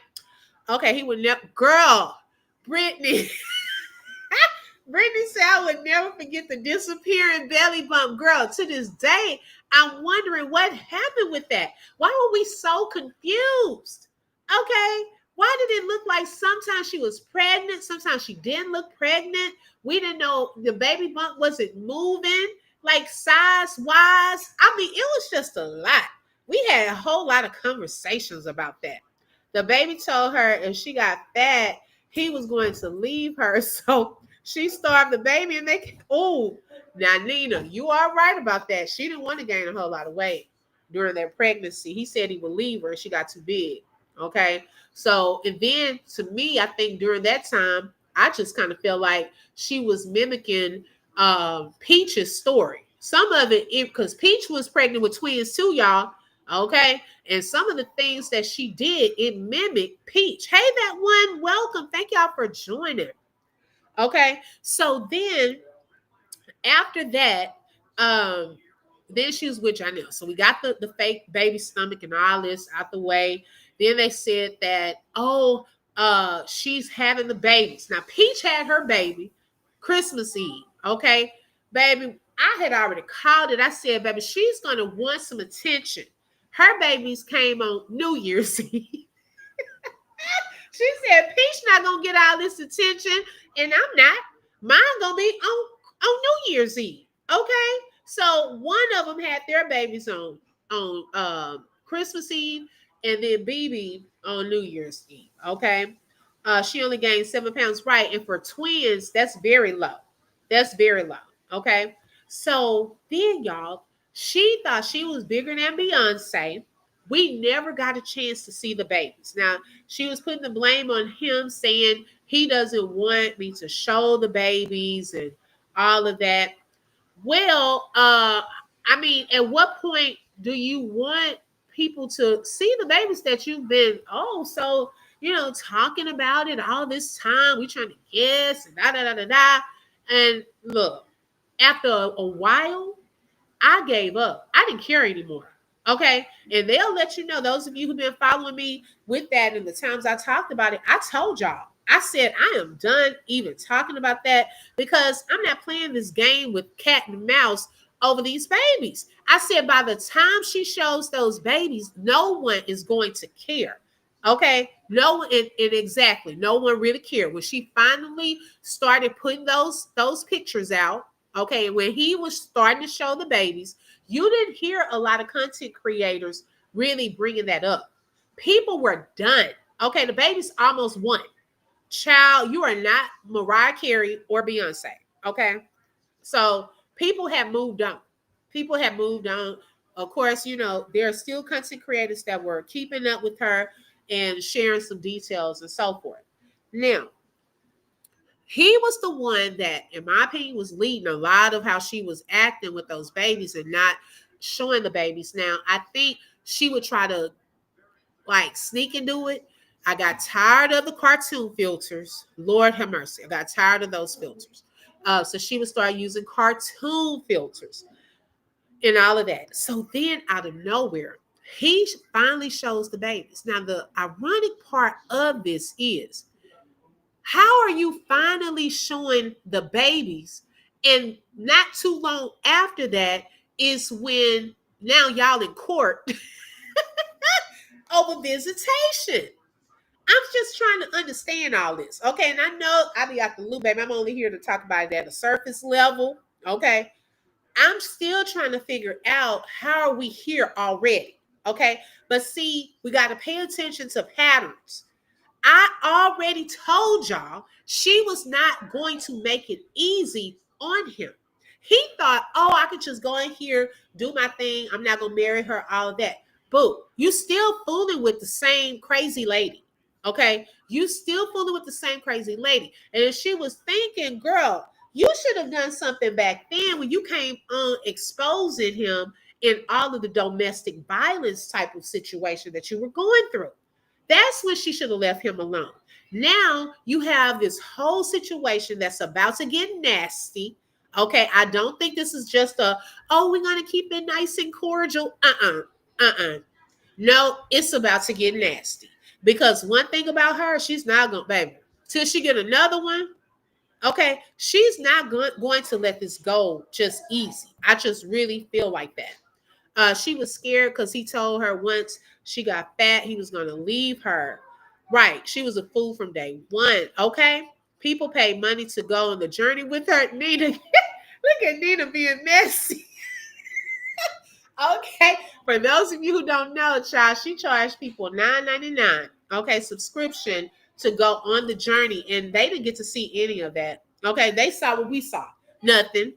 Okay, he would never. Girl, Brittany. Brittany said, I would never forget the disappearing belly bump. Girl, to this day, I'm wondering what happened with that. Why were we so confused? Okay, why did it look like sometimes she was pregnant, sometimes she didn't look pregnant? We didn't know the baby bump wasn't moving, like size-wise. I mean, it was just a lot. We had a whole lot of conversations about that. The baby told her if she got fat, he was going to leave her. So she starved the baby and now Nina, you are right about that. She didn't want to gain a whole lot of weight during their pregnancy. He said he would leave her and she got too big. Okay. So, and then to me, I think during that time, I just kind of felt like she was mimicking Peach's story. Some of it, because Peach was pregnant with twins too, y'all. Okay. And some of the things that she did, it mimicked Peach. Hey, that one, welcome. Thank y'all for joining. Okay. So then after that, then she was with Janelle. So we got the fake baby stomach and all this out the way. Then they said that, she's having the babies. Now, Peach had her baby Christmas Eve. Okay, baby, I had already called it. I said, baby, she's going to want some attention. Her babies came on New Year's Eve. She said, Peach not going to get all this attention, and I'm not. Mine going to be on New Year's Eve. Okay, so one of them had their babies on Christmas Eve, and then BB on New Year's Eve. Okay, she only gained 7 pounds, right? And for twins, that's very low. That's very low. Okay, so then y'all, she thought she was bigger than Beyonce. We never got a chance to see the babies. Now, she was putting the blame on him, saying he doesn't want me to show the babies and all of that. Well, I mean, at what point do you want people to see the babies that you've been, talking about it all this time? We trying to guess and da da da da da. And look, after a while, I gave up. I didn't care anymore. Okay. And they'll let you know, those of you who've been following me with that and the times I talked about it, I told y'all, I said, I am done even talking about that because I'm not playing this game with cat and mouse over these babies. I said, by the time she shows those babies, no one is going to care. Okay. No one, and exactly. No one really cared. When she finally started putting those pictures out, okay, when he was starting to show the babies, you didn't hear a lot of content creators really bringing that up. People were done. Okay, the babies almost won. Child, you are not Mariah Carey or Beyonce. Okay, so people have moved on. People have moved on. Of course, there are still content creators that were keeping up with her and sharing some details and so forth. Now, he was the one that, in my opinion, was leading a lot of how she was acting with those babies and not showing the babies. Now, I think she would try to sneak and do it. I got tired of the cartoon filters. Lord have mercy. I got tired of those filters. So she would start using cartoon filters and all of that. So then out of nowhere, he finally shows the babies. Now, the ironic part of this is, how are you finally showing the babies? And not too long after that is when now y'all in court over visitation. I'm just trying to understand all this. Okay. And I know I be out the loop, baby. I'm only here to talk about it at a surface level. Okay. I'm still trying to figure out, how are we here already? Okay. But see, we got to pay attention to patterns. I already told y'all she was not going to make it easy on him. He thought, I could just go in here, do my thing. I'm not going to marry her, all of that. Boo, you still fooling with the same crazy lady. Okay? You still fooling with the same crazy lady. And she was thinking, girl, you should have done something back then when you came on exposing him in all of the domestic violence type of situation that you were going through. That's when she should have left him alone. Now you have this whole situation that's about to get nasty. Okay, I don't think this is just we're going to keep it nice and cordial. No, it's about to get nasty. Because one thing about her, she's not going to, baby, till she get another one, okay, she's not going to let this go just easy. I just really feel like that. She was scared because he told her once she got fat, he was going to leave her. Right. She was a fool from day one. Okay. People pay money to go on the journey with her. Nina, look at Nina being messy. Okay. For those of you who don't know, child, she charged people $9.99. Okay. Subscription to go on the journey. And they didn't get to see any of that. Okay. They saw what we saw. Nothing.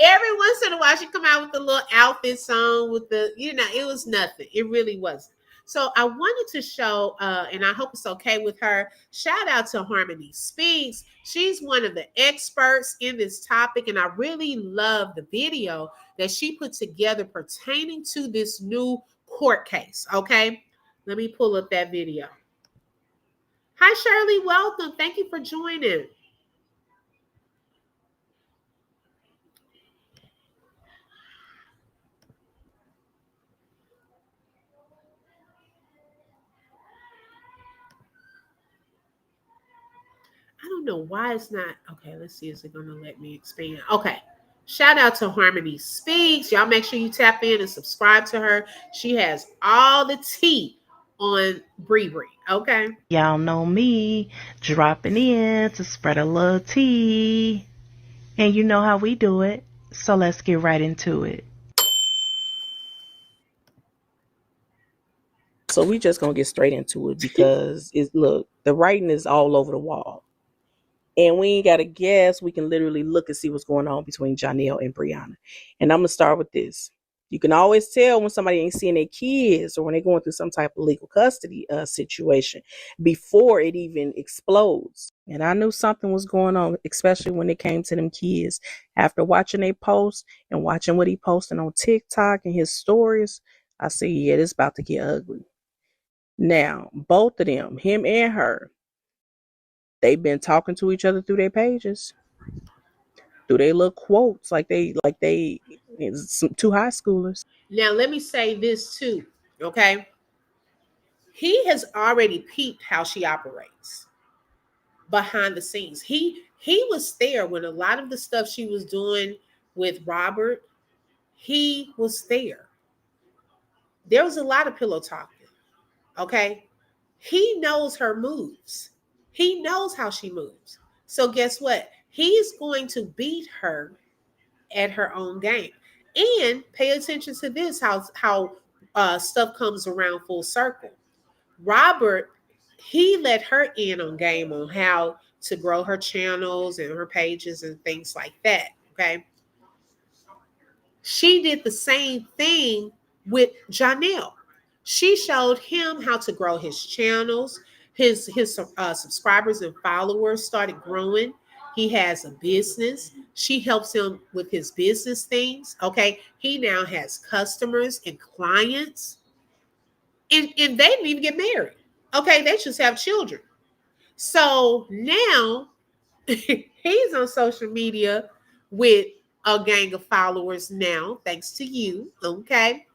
Every once in a while, she come out with a little outfit song with the, it was nothing. It really wasn't. So I wanted to show, and I hope it's okay with her. Shout out to Harmony Speaks. She's one of the experts in this topic, and I really love the video that she put together pertaining to this new court case. Okay, let me pull up that video. Hi, Shirley. Welcome. Thank you for joining. I don't know why it's not. Okay, let's see. Is it going to let me expand? Okay. Shout out to Harmony Speaks. Y'all make sure you tap in and subscribe to her. She has all the tea on Bree Bree. Okay. Y'all know me dropping in to spread a little tea. And you know how we do it. So let's get right into it. So we just gonna get straight into it because look, the writing is all over the wall. And we ain't gotta guess. We can literally look and see what's going on between Janelle and Brianna. And I'm gonna start with this. You can always tell when somebody ain't seeing their kids or when they're going through some type of legal custody situation before it even explodes. And I knew something was going on, especially when it came to them kids. After watching they post and watching what he posted on TikTok and his stories, I said, yeah, this about to get ugly. Now, both of them, him and her, they've been talking to each other through their pages, through their little quotes, like they two high schoolers. Now, let me say this too. Okay. He has already peeped how she operates behind the scenes. He was there when a lot of the stuff she was doing with Robert. He was there. There was a lot of pillow talking. Okay. He knows her moves. He knows how she moves. So guess what? He's going to beat her at her own game. And pay attention to this, how stuff comes around full circle. Robert, he let her in on game on how to grow her channels and her pages and things like that. Okay. She did the same thing with Janelle. She showed him how to grow his channels. His subscribers and followers started growing. He has a business. She helps him with his business things. Okay. He now has customers and clients. And they didn't even get married. Okay. They just have children. So now he's on social media with a gang of followers now, thanks to you. Okay.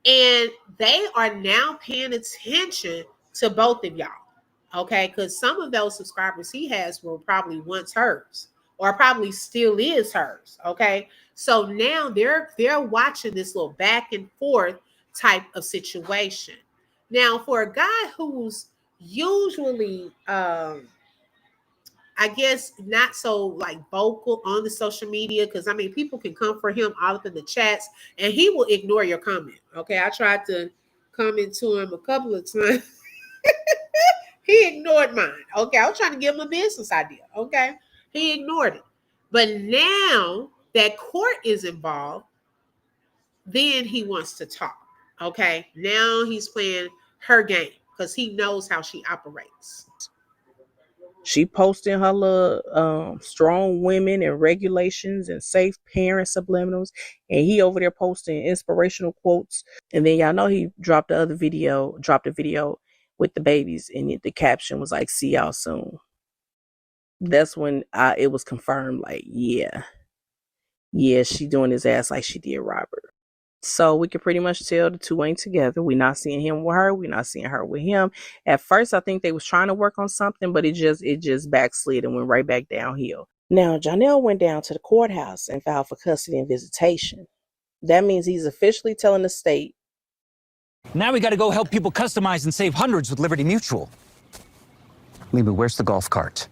And they are now paying attention to both of y'all. Okay. Because some of those subscribers he has were probably once hers or probably still is hers. Okay. So now they're watching this little back and forth type of situation. Now, for a guy who's usually I guess not so like vocal on the social media, because I mean people can come for him all up in the chats and he will ignore your comment. Okay, I tried to comment to him a couple of times. He ignored mine. Okay, I was trying to give him a business idea. Okay, he ignored it. But now that court is involved, then he wants to talk. Okay, now he's playing her game because he knows how she operates. She posting her little strong women and regulations and safe parent subliminals, and he over there posting inspirational quotes. And then y'all know he dropped a video with the babies, and the caption was like, "See y'all soon." That's when it was confirmed, like, yeah, she doing his ass like she did Robert. So we can pretty much tell the two ain't together. We're not seeing him with her. We're not seeing her with him. At first, I think they was trying to work on something, but it just backslid and went right back downhill. Now, Janelle went down to the courthouse and filed for custody and visitation. That means he's officially telling the state. Now we got to go help people customize and save hundreds with Liberty Mutual. Lima, where's the golf cart?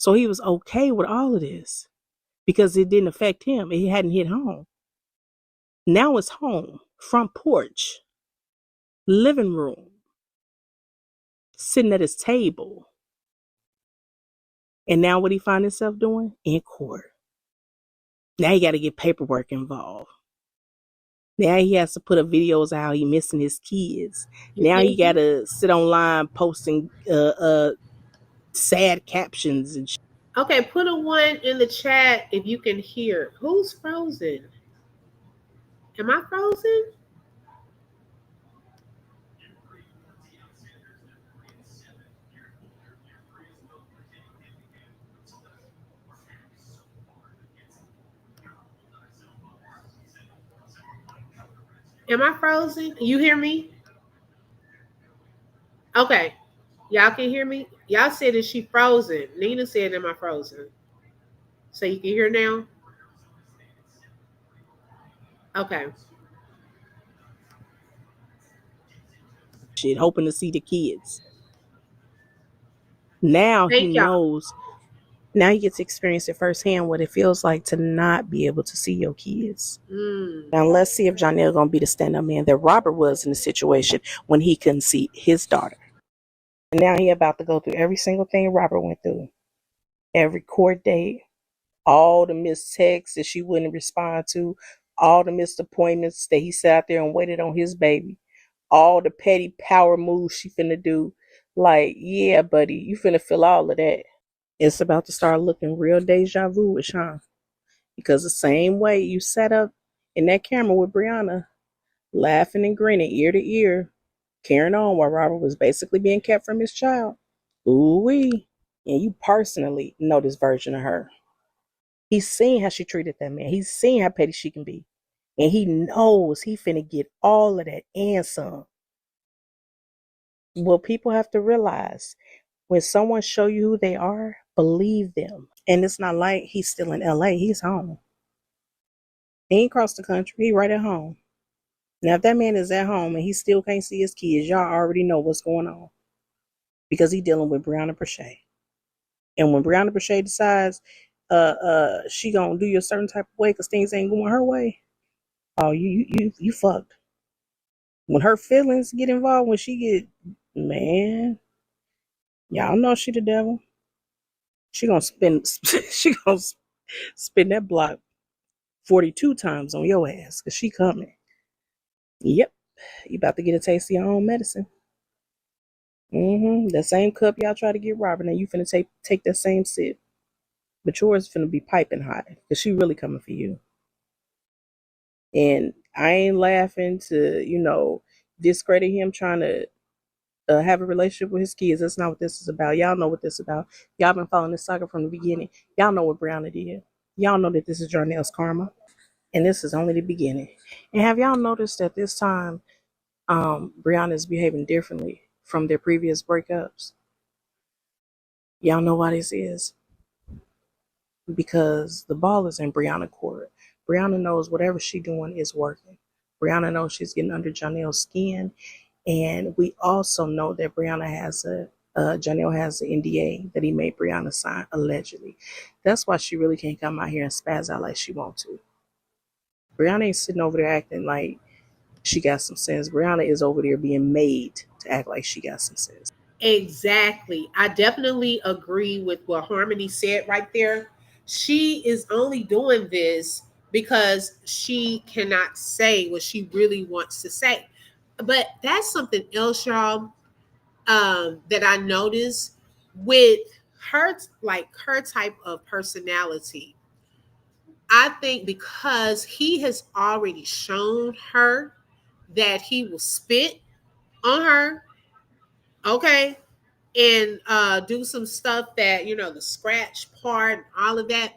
So he was okay with all of this because it didn't affect him. It hadn't hit home. Now it's home, front porch, living room, sitting at his table. And now what he find himself doing? In court. Now he got to get paperwork involved. Now he has to put up videos of how he missing his kids. Now he got to sit online posting sad captions and shit. Okay, put a 1 in the chat if you can hear. Who's frozen? Am I frozen? Am I frozen? You hear me? Okay. Y'all can hear me? Y'all said, is she frozen? Nina said, am I frozen? So you can hear now? Okay. Shit, hoping to see the kids. Now he knows. Now you get to experience it firsthand what it feels like to not be able to see your kids. Now let's see if Jonell gonna be the stand-up man that Robert was in the situation when he couldn't see his daughter. And now he about to go through every single thing Robert went through. Every court date, all the missed texts that she wouldn't respond to, all the missed appointments that he sat out there and waited on his baby, all the petty power moves she finna do. Like, yeah, buddy, you finna feel all of that. It's about to start looking real deja vu-ish, huh? Because the same way you sat up in that camera with Brianna, laughing and grinning ear to ear, carrying on while Robert was basically being kept from his child. Ooh-wee. And you personally know this version of her. He's seen how she treated that man. He's seen how petty she can be. And he knows he finna get all of that and some. Well, people have to realize, when someone show you who they are, believe them. And it's not like he's still in LA. He's home. He ain't crossed the country. He right at home. Now, if that man is at home and he still can't see his kids, y'all already know what's going on. Because he dealing with Brianna Brachet. And when Brianna Brachet decides she gonna do you a certain type of way because things ain't going her way, oh, you fucked. When her feelings get involved, when she get, man, y'all know she the devil. She gonna spin that block 42 times on your ass because she coming. Yep, you about to get a taste of your own medicine. The same cup y'all try to get Robert, and you finna take that same sip. But yours finna be piping hot because she really coming for you. And I ain't laughing to, discredit him trying to have a relationship with his kids. That's not what this is about. Y'all know what this is about. Y'all been following this saga from the beginning. Y'all know what Brianna did. Y'all know that this is Jonell's karma. And this is only the beginning. And have y'all noticed that this time Brianna is behaving differently from their previous breakups? Y'all know why this is? Because the ball is in Brianna court. Brianna knows whatever she's doing is working. Brianna knows she's getting under Jonell's skin. And we also know that Brianna has Jonell has an NDA that he made Brianna sign, allegedly. That's why she really can't come out here and spaz out like she wants to. Brianna ain't sitting over there acting like she got some sense. Brianna is over there being made to act like she got some sense. Exactly. I definitely agree with what Harmony said right there. She is only doing this because she cannot say what she really wants to say. But that's something else, y'all, that I noticed with her, like her type of personality. I think because he has already shown her that he will spit on her, okay, and do some stuff that, the scratch part and all of that.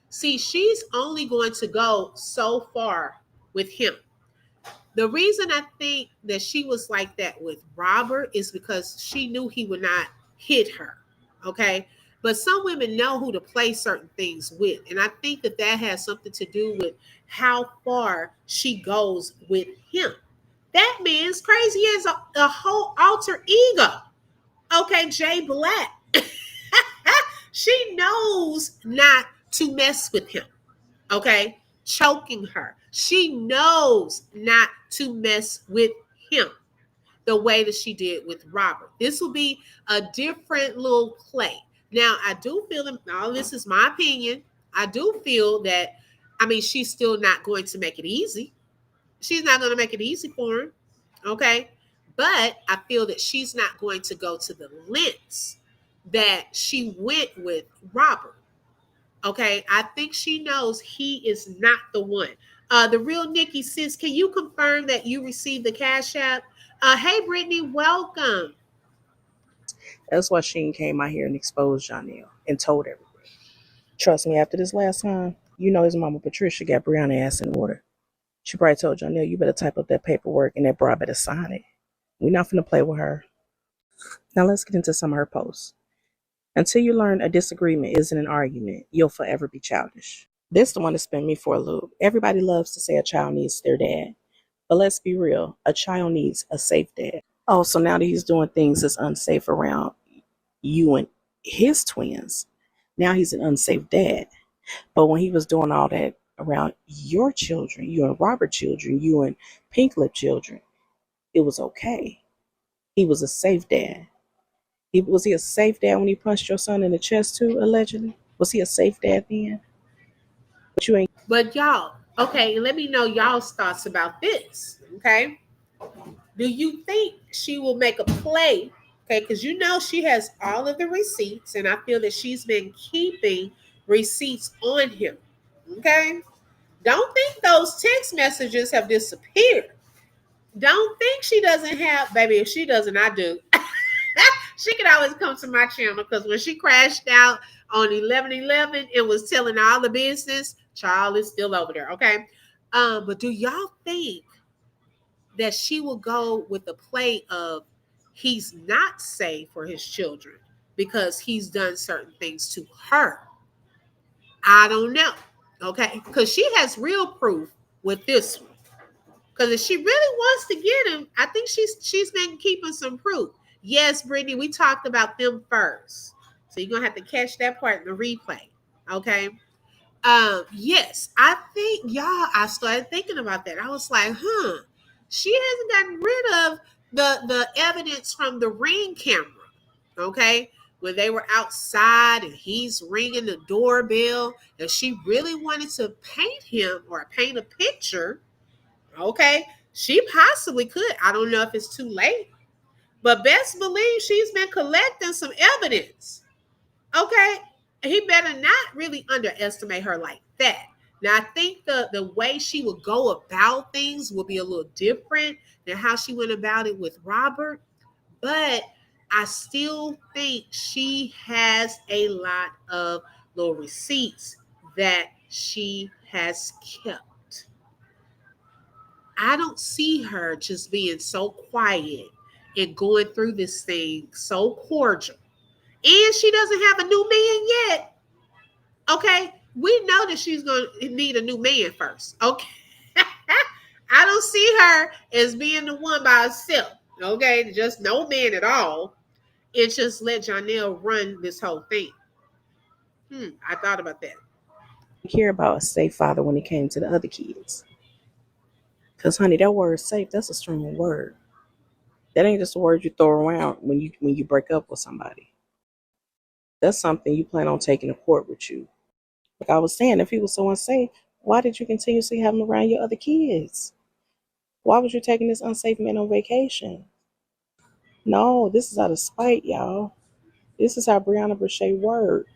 See, she's only going to go so far with him. The reason I think that she was like that with Robert is because she knew he would not hit her. Okay. But some women know who to play certain things with. And I think that has something to do with how far she goes with him. That man's crazy. He has a whole alter ego. Okay, Jay Black. She knows not to mess with him. Okay, choking her. She knows not to mess with him the way that she did with Robert. This will be a different little play. Now, I do feel that all this is my opinion. I do feel that, I mean, she's still not going to make it easy. She's not going to make it easy for him. Okay. But I feel that she's not going to go to the lengths that she went with Robert. Okay. I think she knows he is not the one. The real Nikki says, can you confirm that you received the Cash App? Hey, Brittany, welcome. That's why Sheen came out here and exposed Janelle and told everything. Trust me, after this last time, you know his mama Patricia got Brianna ass in water. She probably told Janelle, you better type up that paperwork and that bra better sign it. We're not finna play with her. Now let's get into some of her posts. Until you learn a disagreement isn't an argument, you'll forever be childish. This the one that spun me for a loop. Everybody loves to say a child needs their dad. But let's be real, a child needs a safe dad. Oh, so now that he's doing things that's unsafe around you and his twins, now he's an unsafe dad. But when he was doing all that around your children, you and Robert children, you and Pink Lip children, it was okay. He was a safe dad. Was he a safe dad when he punched your son in the chest too, allegedly? Was he a safe dad then? But you ain't. But y'all, okay, let me know y'all's thoughts about this, okay? Do you think she will make a play? Okay, because you know she has all of the receipts, and I feel that she's been keeping receipts on him. Okay? Don't think those text messages have disappeared. Don't think she doesn't have, baby, if she doesn't, I do. She can always come to my channel because when she crashed out on 11/11 and was telling all the business, child is still over there, okay? But do y'all think that she will go with the play of he's not safe for his children because he's done certain things to her? I don't know, okay? Because she has real proof with this one. Because if she really wants to get him, I think she's been keeping some proof. Yes, Brittany, we talked about them first. So you're going to have to catch that part in the replay. Okay. Yes, I think I started thinking about that. I was like, she hasn't gotten rid of the evidence from the Ring camera. Okay. When they were outside and he's ringing the doorbell, and she really wanted to paint him or paint a picture. Okay. She possibly could. I don't know if it's too late. But best believe she's been collecting some evidence. Okay. He better not really underestimate her like that. Now, I think the way she would go about things will be a little different than how she went about it with Robert. But I still think she has a lot of little receipts that she has kept. I don't see her just being so quiet and going through this thing so cordial. And she doesn't have a new man yet. Okay. We know that she's going to need a new man first. Okay. I don't see her as being the one by herself. Okay. Just no man at all. And just let Janelle run this whole thing. I thought about that. Care about a safe father when it came to the other kids. Because, honey, that word safe, that's a strong word. That ain't just a word you throw around when you break up with somebody. That's something you plan on taking to court with you. Like I was saying, if he was so unsafe, why did you continuously have him around your other kids? Why was you taking this unsafe man on vacation? No, this is out of spite, y'all. This is how Brianna Brochet worked.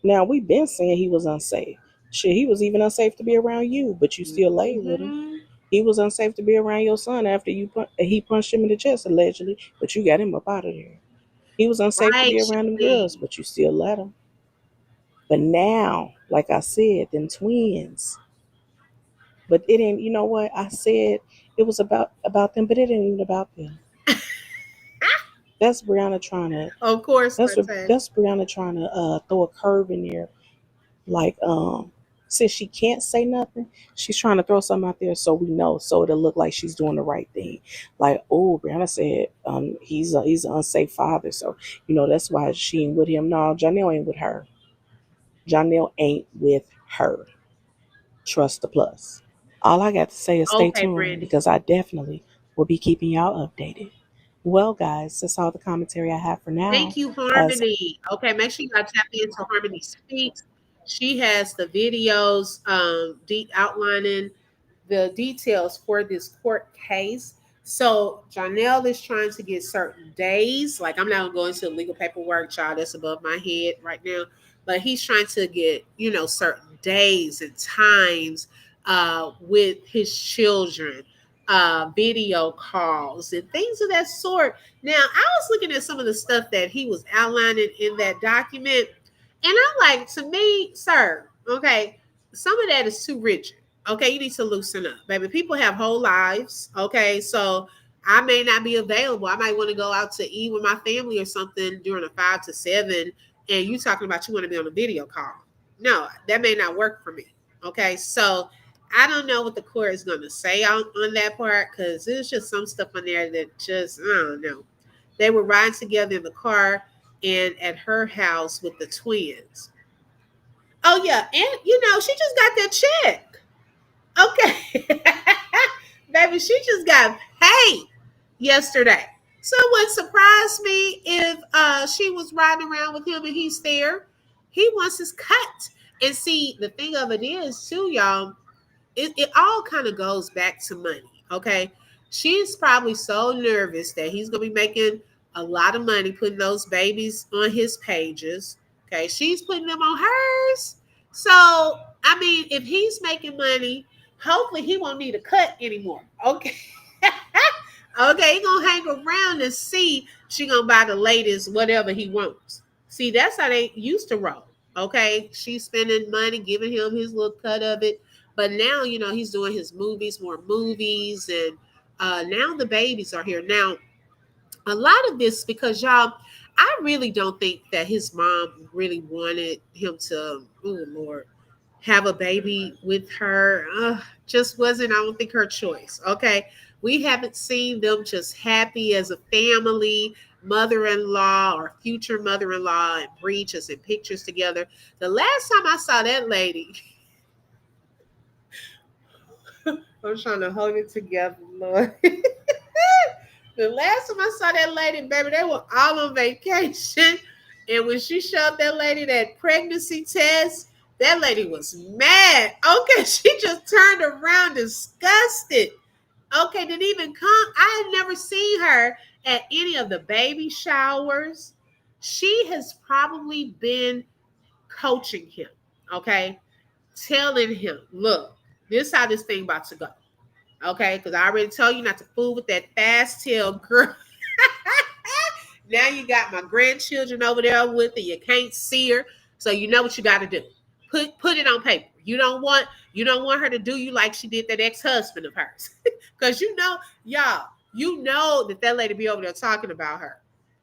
Now, we've been saying he was unsafe. Shit, he was even unsafe to be around you, but you still laid with him. He was unsafe to be around your son after he punched him in the chest, allegedly, but you got him up out of there. He was unsafe to be around them girls, but you still let him. But now, like I said, them twins. But it ain't, you know what? I said it was about them, but it ain't even about them. That's Brianna trying to. Of course. That's Brianna trying to throw a curve in there, like since she can't say nothing, she's trying to throw something out there so we know, so it'll look like she's doing the right thing. Like, oh, Brianna said, he's an unsafe father, so that's why she ain't with him. No, Janelle ain't with her. Janelle ain't with her. Trust the plus. All I got to say is stay Okay, tuned Brandy. because I definitely will be keeping y'all updated. Well, guys, that's all the commentary I have for now. Thank you, Harmony. Okay, make sure you guys tap into Harmony Speaks. She has the videos outlining the details for this court case. So Janelle is trying to get certain days. Like, I'm not gonna go into legal paperwork, child. That's above my head right now. But he's trying to get, certain days and times with his children, video calls and things of that sort. Now, I was looking at some of the stuff that he was outlining in that document, and I'm like, to me, sir, okay, some of that is too rigid. Okay, you need to loosen up, baby. People have whole lives. Okay, so I may not be available. I might want to go out to eat with my family or something during a 5 to 7, and you talking about you want to be on a video call. No, that may not work for me. Okay, so I don't know what the court is going to say on that part, because there's just some stuff on there that just, I don't know. They were riding together in the car and at her house with the twins. Oh, yeah. And, she just got that check. Okay. Baby, she just got paid yesterday. So it wouldn't surprise me if she was riding around with him and he's there. He wants his cut. And see, the thing of it is, too, y'all, it all kind of goes back to money. Okay. She's probably so nervous that he's going to be making a lot of money putting those babies on his pages. Okay. She's putting them on hers. So, I mean, if he's making money, hopefully he won't need a cut anymore. Okay. Okay. He's going to hang around and see she going to buy the latest, whatever he wants. See, that's how they used to roll. Okay. She's spending money, giving him his little cut of it. But now, he's doing his movies, more movies, and now the babies are here. Now, a lot of this because y'all, I really don't think that his mom really wanted him to, oh Lord, have a baby with her. Just wasn't, I don't think, her choice. Okay. We haven't seen them just happy as a family, mother-in-law or future mother-in-law, and breaches and pictures together. The last time I saw that lady, I'm trying to hold it together, Lord. The last time I saw that lady, baby, they were all on vacation. And when she showed that lady that pregnancy test, that lady was mad. Okay, she just turned around disgusted. Okay, didn't even come. I had never seen her at any of the baby showers. She has probably been coaching him, okay, telling him, look, this is how this thing about to go. Okay, because I already told you not to fool with that fast tail girl. Now you got my grandchildren over there with her. You can't see her, so you know what you got to do. Put it on paper. You don't want her to do you like she did that ex-husband of hers, because y'all, that lady be over there talking about her,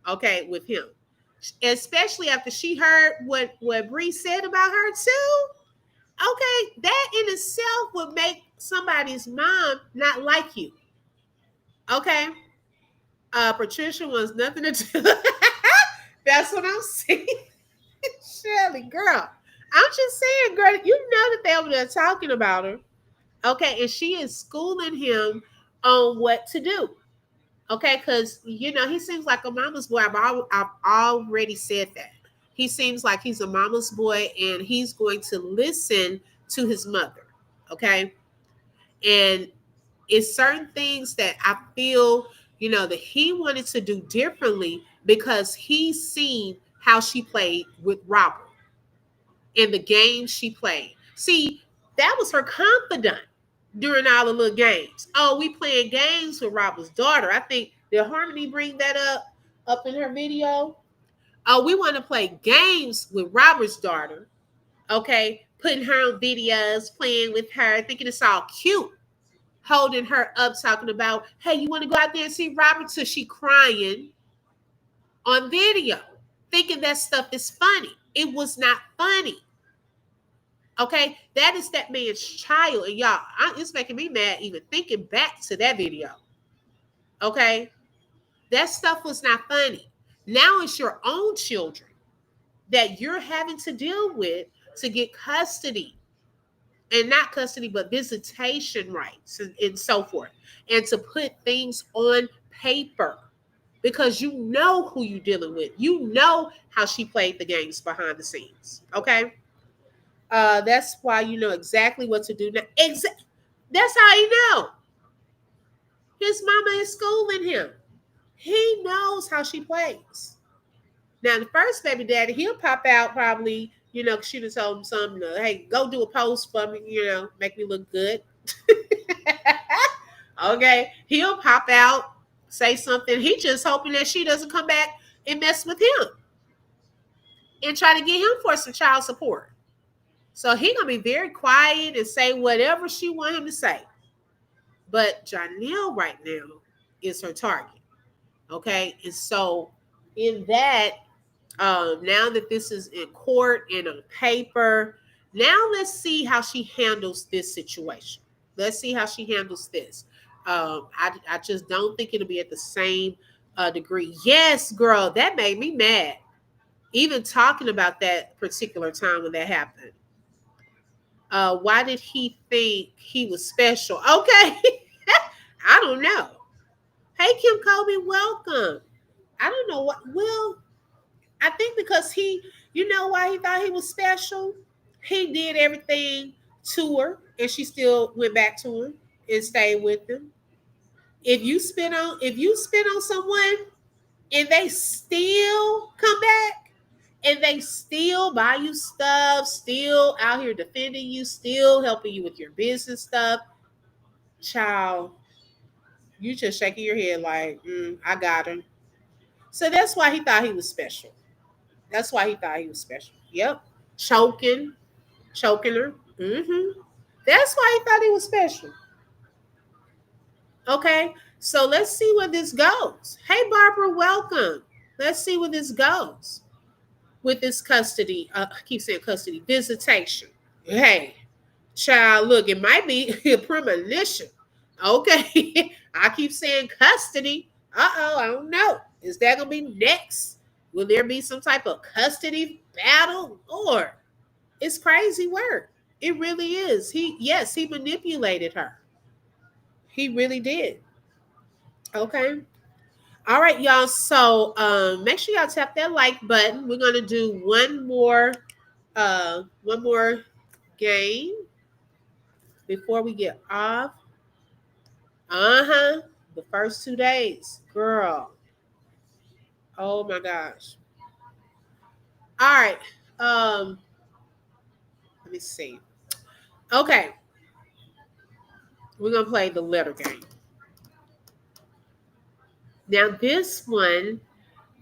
okay, with him, especially after she heard what Bree said about her too. Okay, that in itself would make somebody's mom not like you. Okay. Patricia wants nothing to do. That's what I'm saying. Shelly, girl. I'm just saying, girl, you know that they over there talking about her. Okay, and she is schooling him on what to do. Okay, because he seems like a mama's boy. I've already said that. He seems like he's a mama's boy, and he's going to listen to his mother. Okay, and it's certain things that I feel, that he wanted to do differently because he's seen how she played with Robert in the games she played. See, that was her confidant during all the little games. Oh, we playing games with Robert's daughter. I think, did Harmony bring that up in her video? Oh, we want to play games with Robert's daughter. Okay, putting her on videos, playing with her, thinking it's all cute, holding her up, talking about, hey, you want to go out there and see Robert? So she crying on video, thinking that stuff is funny. It was not funny. Okay, that is that man's child, and y'all, it's making me mad even thinking back to that video. Okay, that stuff was not funny. Now it's your own children that you're having to deal with to get custody, and not custody, but visitation rights and so forth, and to put things on paper because you know who you're dealing with. You know how she played the games behind the scenes. Okay. That's why you know exactly what to do now. That's how you know. His mama is schooling him. He knows how she plays. Now, the first baby daddy, he'll pop out probably, you know, she done told him something, hey, go do a post for me, you know, make me look good. Okay. He'll pop out, say something. He just hoping that she doesn't come back and mess with him and try to get him for some child support. So he gonna be very quiet and say whatever she want him to say. But Janelle right now is her target. Okay. And so in that, now that this is in court and on paper, now let's see how she handles this situation. Let's see how she handles this. I just don't think it'll be at the same degree. Yes, girl, that made me mad. Even talking about that particular time when that happened. Why did he think he was special? Okay. I don't know. Hey, Kim Kobe, welcome. I don't know what. Well, I think because you know why he thought he was special? He did everything to her, and she still went back to him and stayed with him. If you spit on someone and they still come back and they still buy you stuff, still out here defending you, still helping you with your business stuff, child, you just shaking your head like, I got him. So that's why he thought he was special. That's why he thought he was special. Yep. Choking, choking her. That's why he thought he was special. Okay. So let's see where this goes. Hey, Barbara, welcome. Let's see where this goes with this custody. I keep saying custody visitation. Hey, child, look, it might be a premonition. Okay. I keep saying custody. I don't know. Is that going to be next? Will there be some type of custody battle? Or it's crazy work. It really is. He manipulated her. He really did. Okay. All right, y'all. So make sure y'all tap that like button. We're gonna do one more game before we get off. The first 2 days, girl. Oh my gosh. All right. Let me see. Okay, we're gonna play the letter game. Now this one,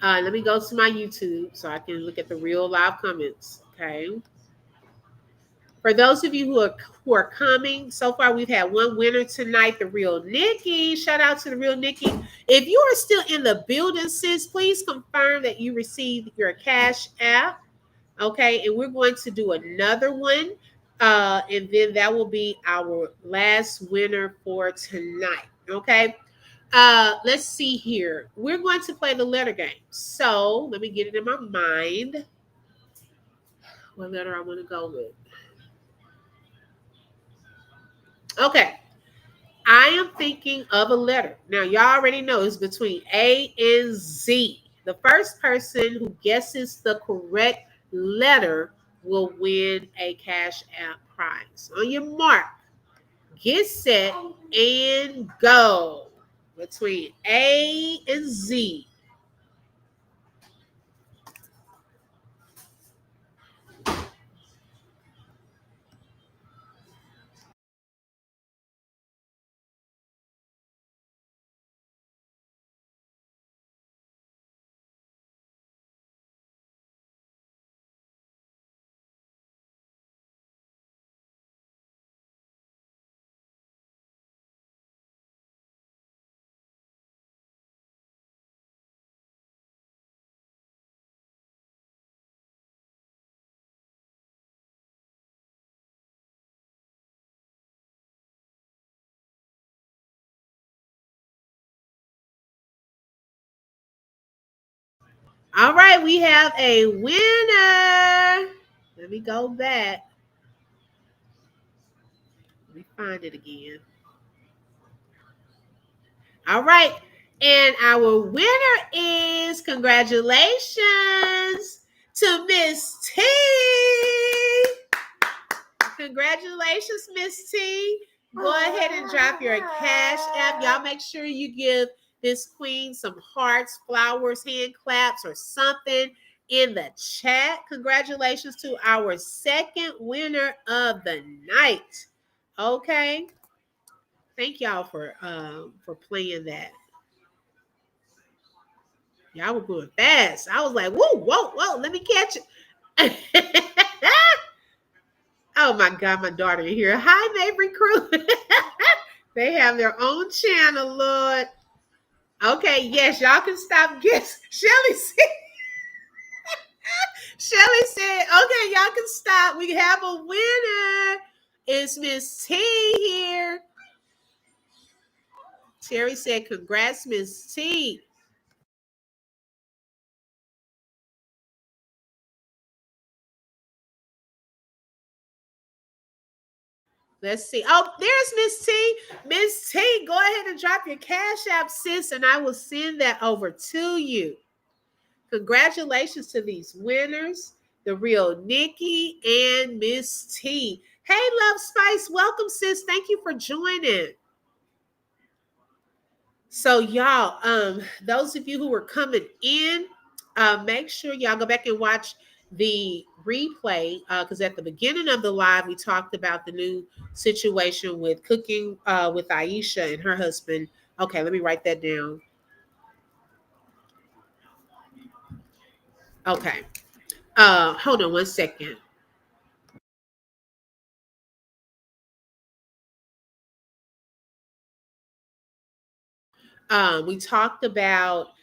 let me go to my YouTube so I can look at the real live comments. Okay. For those of you who are coming, so far we've had one winner tonight, the real Nikki. Shout out to the real Nikki. If you are still in the building, sis, please confirm that you received your Cash App. Okay, and we're going to do another one. And then that will be our last winner for tonight. Okay. Let's see here. We're going to play the letter game. So let me get it in my mind. What letter I want to go with? Okay. I am thinking of a letter. Now, y'all already know it's between A and Z. The first person who guesses the correct letter will win a Cash App prize. On your mark, get set, and go. Between A and Z. All right, we have a winner. Let me go back. Let me find it again. All right. And our winner is congratulations to Miss T. Congratulations, Miss T. Go ahead and drop your Cash App. Y'all make sure you give this queen some hearts, flowers, hand claps, or something in the chat. Congratulations to our second winner of the night. Okay. Thank y'all for playing that. Y'all were going fast. I was like, whoa, whoa, whoa, let me catch it. Oh my God, my daughter here. Hi, Mabry Crew. They have their own channel, Lord. Okay, yes, y'all can stop guessing. Shelly said, okay, y'all can stop. We have a winner. It's Miss T here. Terry said, congrats, Miss T. Let's see. Oh, there's Miss T. Miss T, go ahead and drop your Cash App, sis, and I will send that over to you. Congratulations to these winners, the real Nikki and Miss T. Hey, Love Spice, welcome, sis. Thank you for joining. So, y'all, those of you who are coming in, make sure y'all go back and watch the replay because at the beginning of the live, we talked about the new situation with cooking with Aisha and her husband. Okay, let me write that down. Okay. Hold on one second. We talked about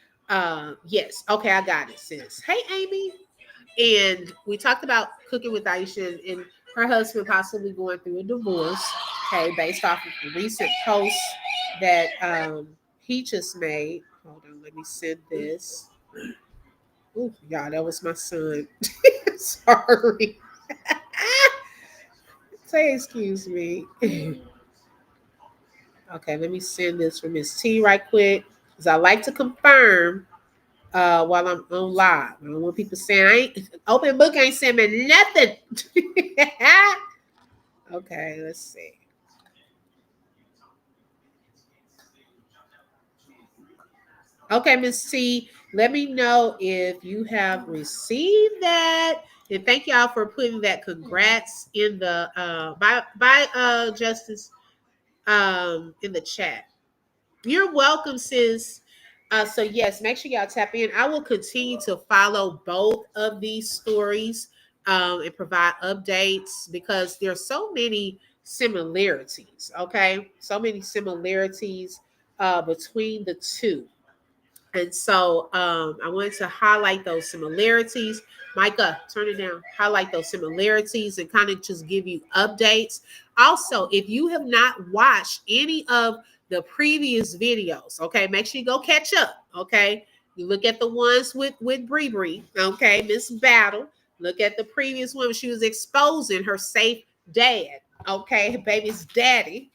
yes, okay, I got it, sis. Hey, Amy. And we talked about cooking with Aisha and her husband possibly going through a divorce, okay, based off of the recent post that he just made. Hold on, let me send this. Oh, y'all, that was my son. Sorry. Say excuse me. Okay, let me send this from Miss T right quick. Because I like to confirm while I'm on live. I don't want people saying I ain't open book ain't send me nothing. Okay, let's see. Okay, Miss T, let me know if you have received that. And thank y'all for putting that congrats in the by Justice in the chat. You're welcome, sis. So yes, make sure y'all tap in. I will continue to follow both of these stories and provide updates because there's so many similarities. Okay, so many similarities between the two. And so I wanted to highlight those similarities. Micah, turn it down. Highlight those similarities and kind of just give you updates. Also, if you have not watched any of the previous videos, okay, make sure you go catch up. Okay, you look at the ones with Bree Bree. Okay, Miss Battle. Look at the previous one. She was exposing her safe dad. Okay, baby's daddy.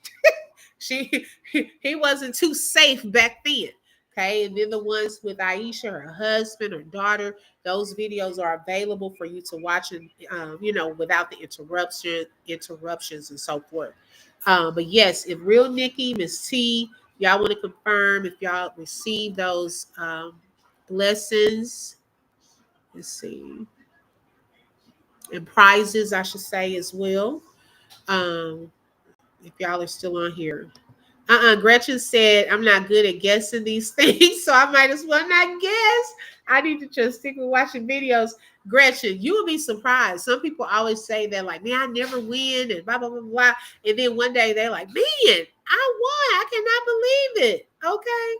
He wasn't too safe back then. Okay, and then the ones with Aisha, her husband, her daughter, those videos are available for you to watch, and without the interruptions and so forth. But yes, if real Nikki, Miss T, y'all want to confirm if y'all received those blessings. Let's see, and prizes, I should say as well. If y'all are still on here. Gretchen said, I'm not good at guessing these things, so I might as well not guess. I need to just stick with watching videos. Gretchen, you will be surprised. Some people always say that, like, man, I never win, and blah, blah, blah, blah. And then one day they're like, man, I won. I cannot believe it. Okay.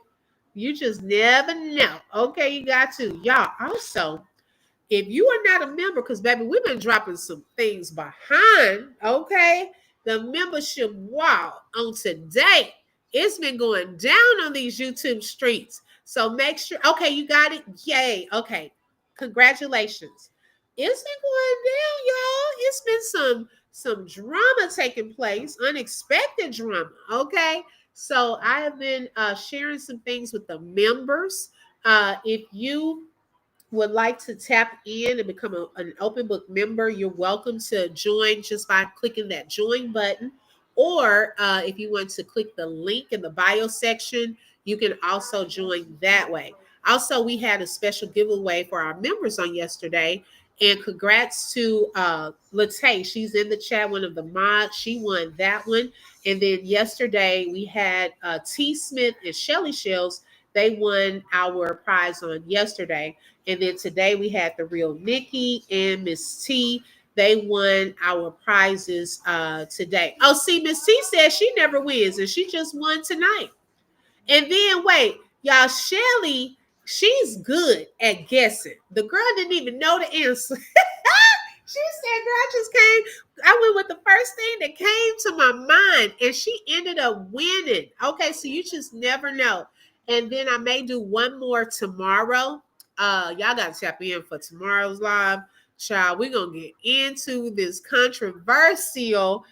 You just never know. Okay, you got to. Y'all, also, if you are not a member, because baby, we've been dropping some things behind, okay? The membership wall on today, it's been going down on these YouTube streets. So make sure, okay, you got it. Yay. Okay. Congratulations. It's been going down, y'all. It's been some drama taking place, unexpected drama. Okay. So I have been sharing some things with the members. If you would like to tap in and become an open book member, you're welcome to join just by clicking that join button. Or if you want to click the link in the bio section, you can also join that way. Also, we had a special giveaway for our members on yesterday. And congrats to Latay. She's in the chat, one of the mods. She won that one. And then yesterday we had T. Smith and Shelly Shells. They won our prize on yesterday. And then today we had the real Nikki and Miss T. They won our prizes today. Oh, see, Miss T said she never wins, and she just won tonight. And then wait, y'all, Shelly, she's good at guessing. The girl didn't even know the answer. She said, girl, I went with the first thing that came to my mind, and she ended up winning. Okay, so you just never know. And then I may do one more tomorrow. Y'all got to tap in for tomorrow's live. Child, we're going to get into this controversial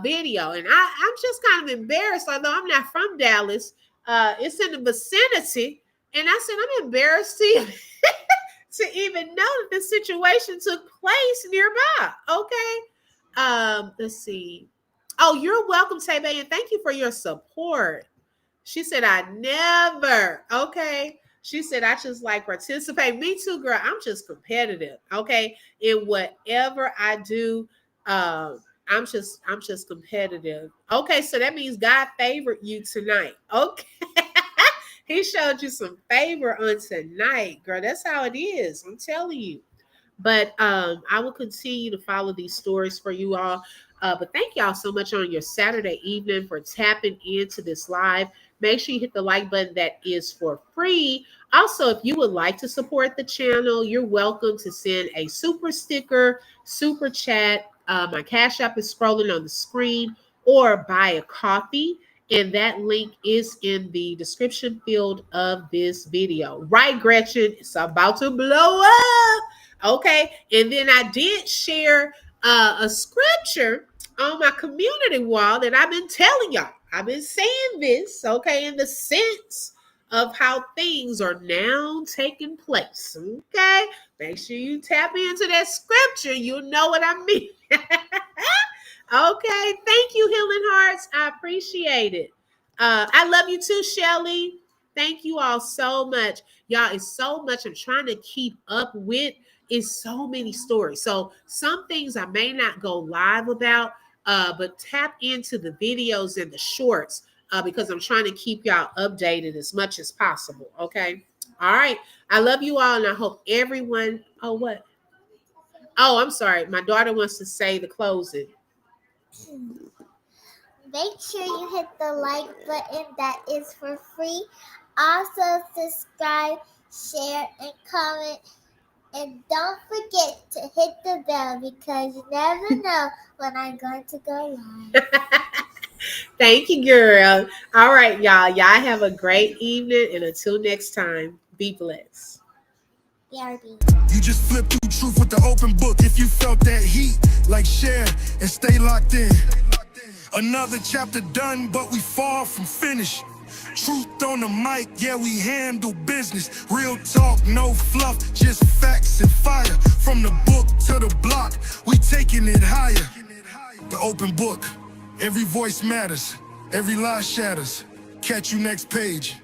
video. And I'm just kind of embarrassed, although I'm not from Dallas. It's in the vicinity. And I said, I'm embarrassed to even know that this situation took place nearby. Okay. Let's see. Oh, you're welcome, Tebe, and thank you for your support. She said, I never. Okay. She said, I just like participate. Me too, girl. I'm just competitive. Okay. In whatever I do, I'm just competitive. Okay. So that means God favored you tonight. Okay. He showed you some favor on tonight, girl. That's how it is. I'm telling you. But I will continue to follow these stories for you all. But thank y'all so much on your Saturday evening for tapping into this live. Make sure you hit the like button. That is for free. Also, if you would like to support the channel, you're welcome to send a super sticker, super chat. My Cash App is scrolling on the screen, or buy a coffee. And that link is in the description field of this video. Right, Gretchen? It's about to blow up. Okay. And then I did share a scripture on my community wall that I've been telling y'all. I've been saying this, okay, in the sense of how things are now taking place. Okay. Make sure you tap into that scripture. You'll know what I mean. Okay, thank you, Healing Hearts. I appreciate it. I love you too, Shelly. Thank you all so much. Y'all, it's so much I'm trying to keep up with. It's so many stories. So some things I may not go live about, but tap into the videos and the shorts because I'm trying to keep y'all updated as much as possible. Okay. All right. I love you all, and I hope everyone. Oh, what? Oh, I'm sorry. My daughter wants to say the closing. Make sure you hit the like button. That is for free. Also subscribe, share, and comment. And don't forget to hit the bell because you never know when I'm going to go live. Thank you, girl. All right, y'all. Y'all have a great evening. And until next time, be blessed. You just flip through truth with the open book. If you felt that heat, like share and stay locked in. Another chapter done, but we far from finished. Truth on the mic, yeah, we handle business. Real talk, no fluff, just facts and fire. From the book to the block, we taking it higher. The open book, every voice matters, every lie shatters. Catch you next page.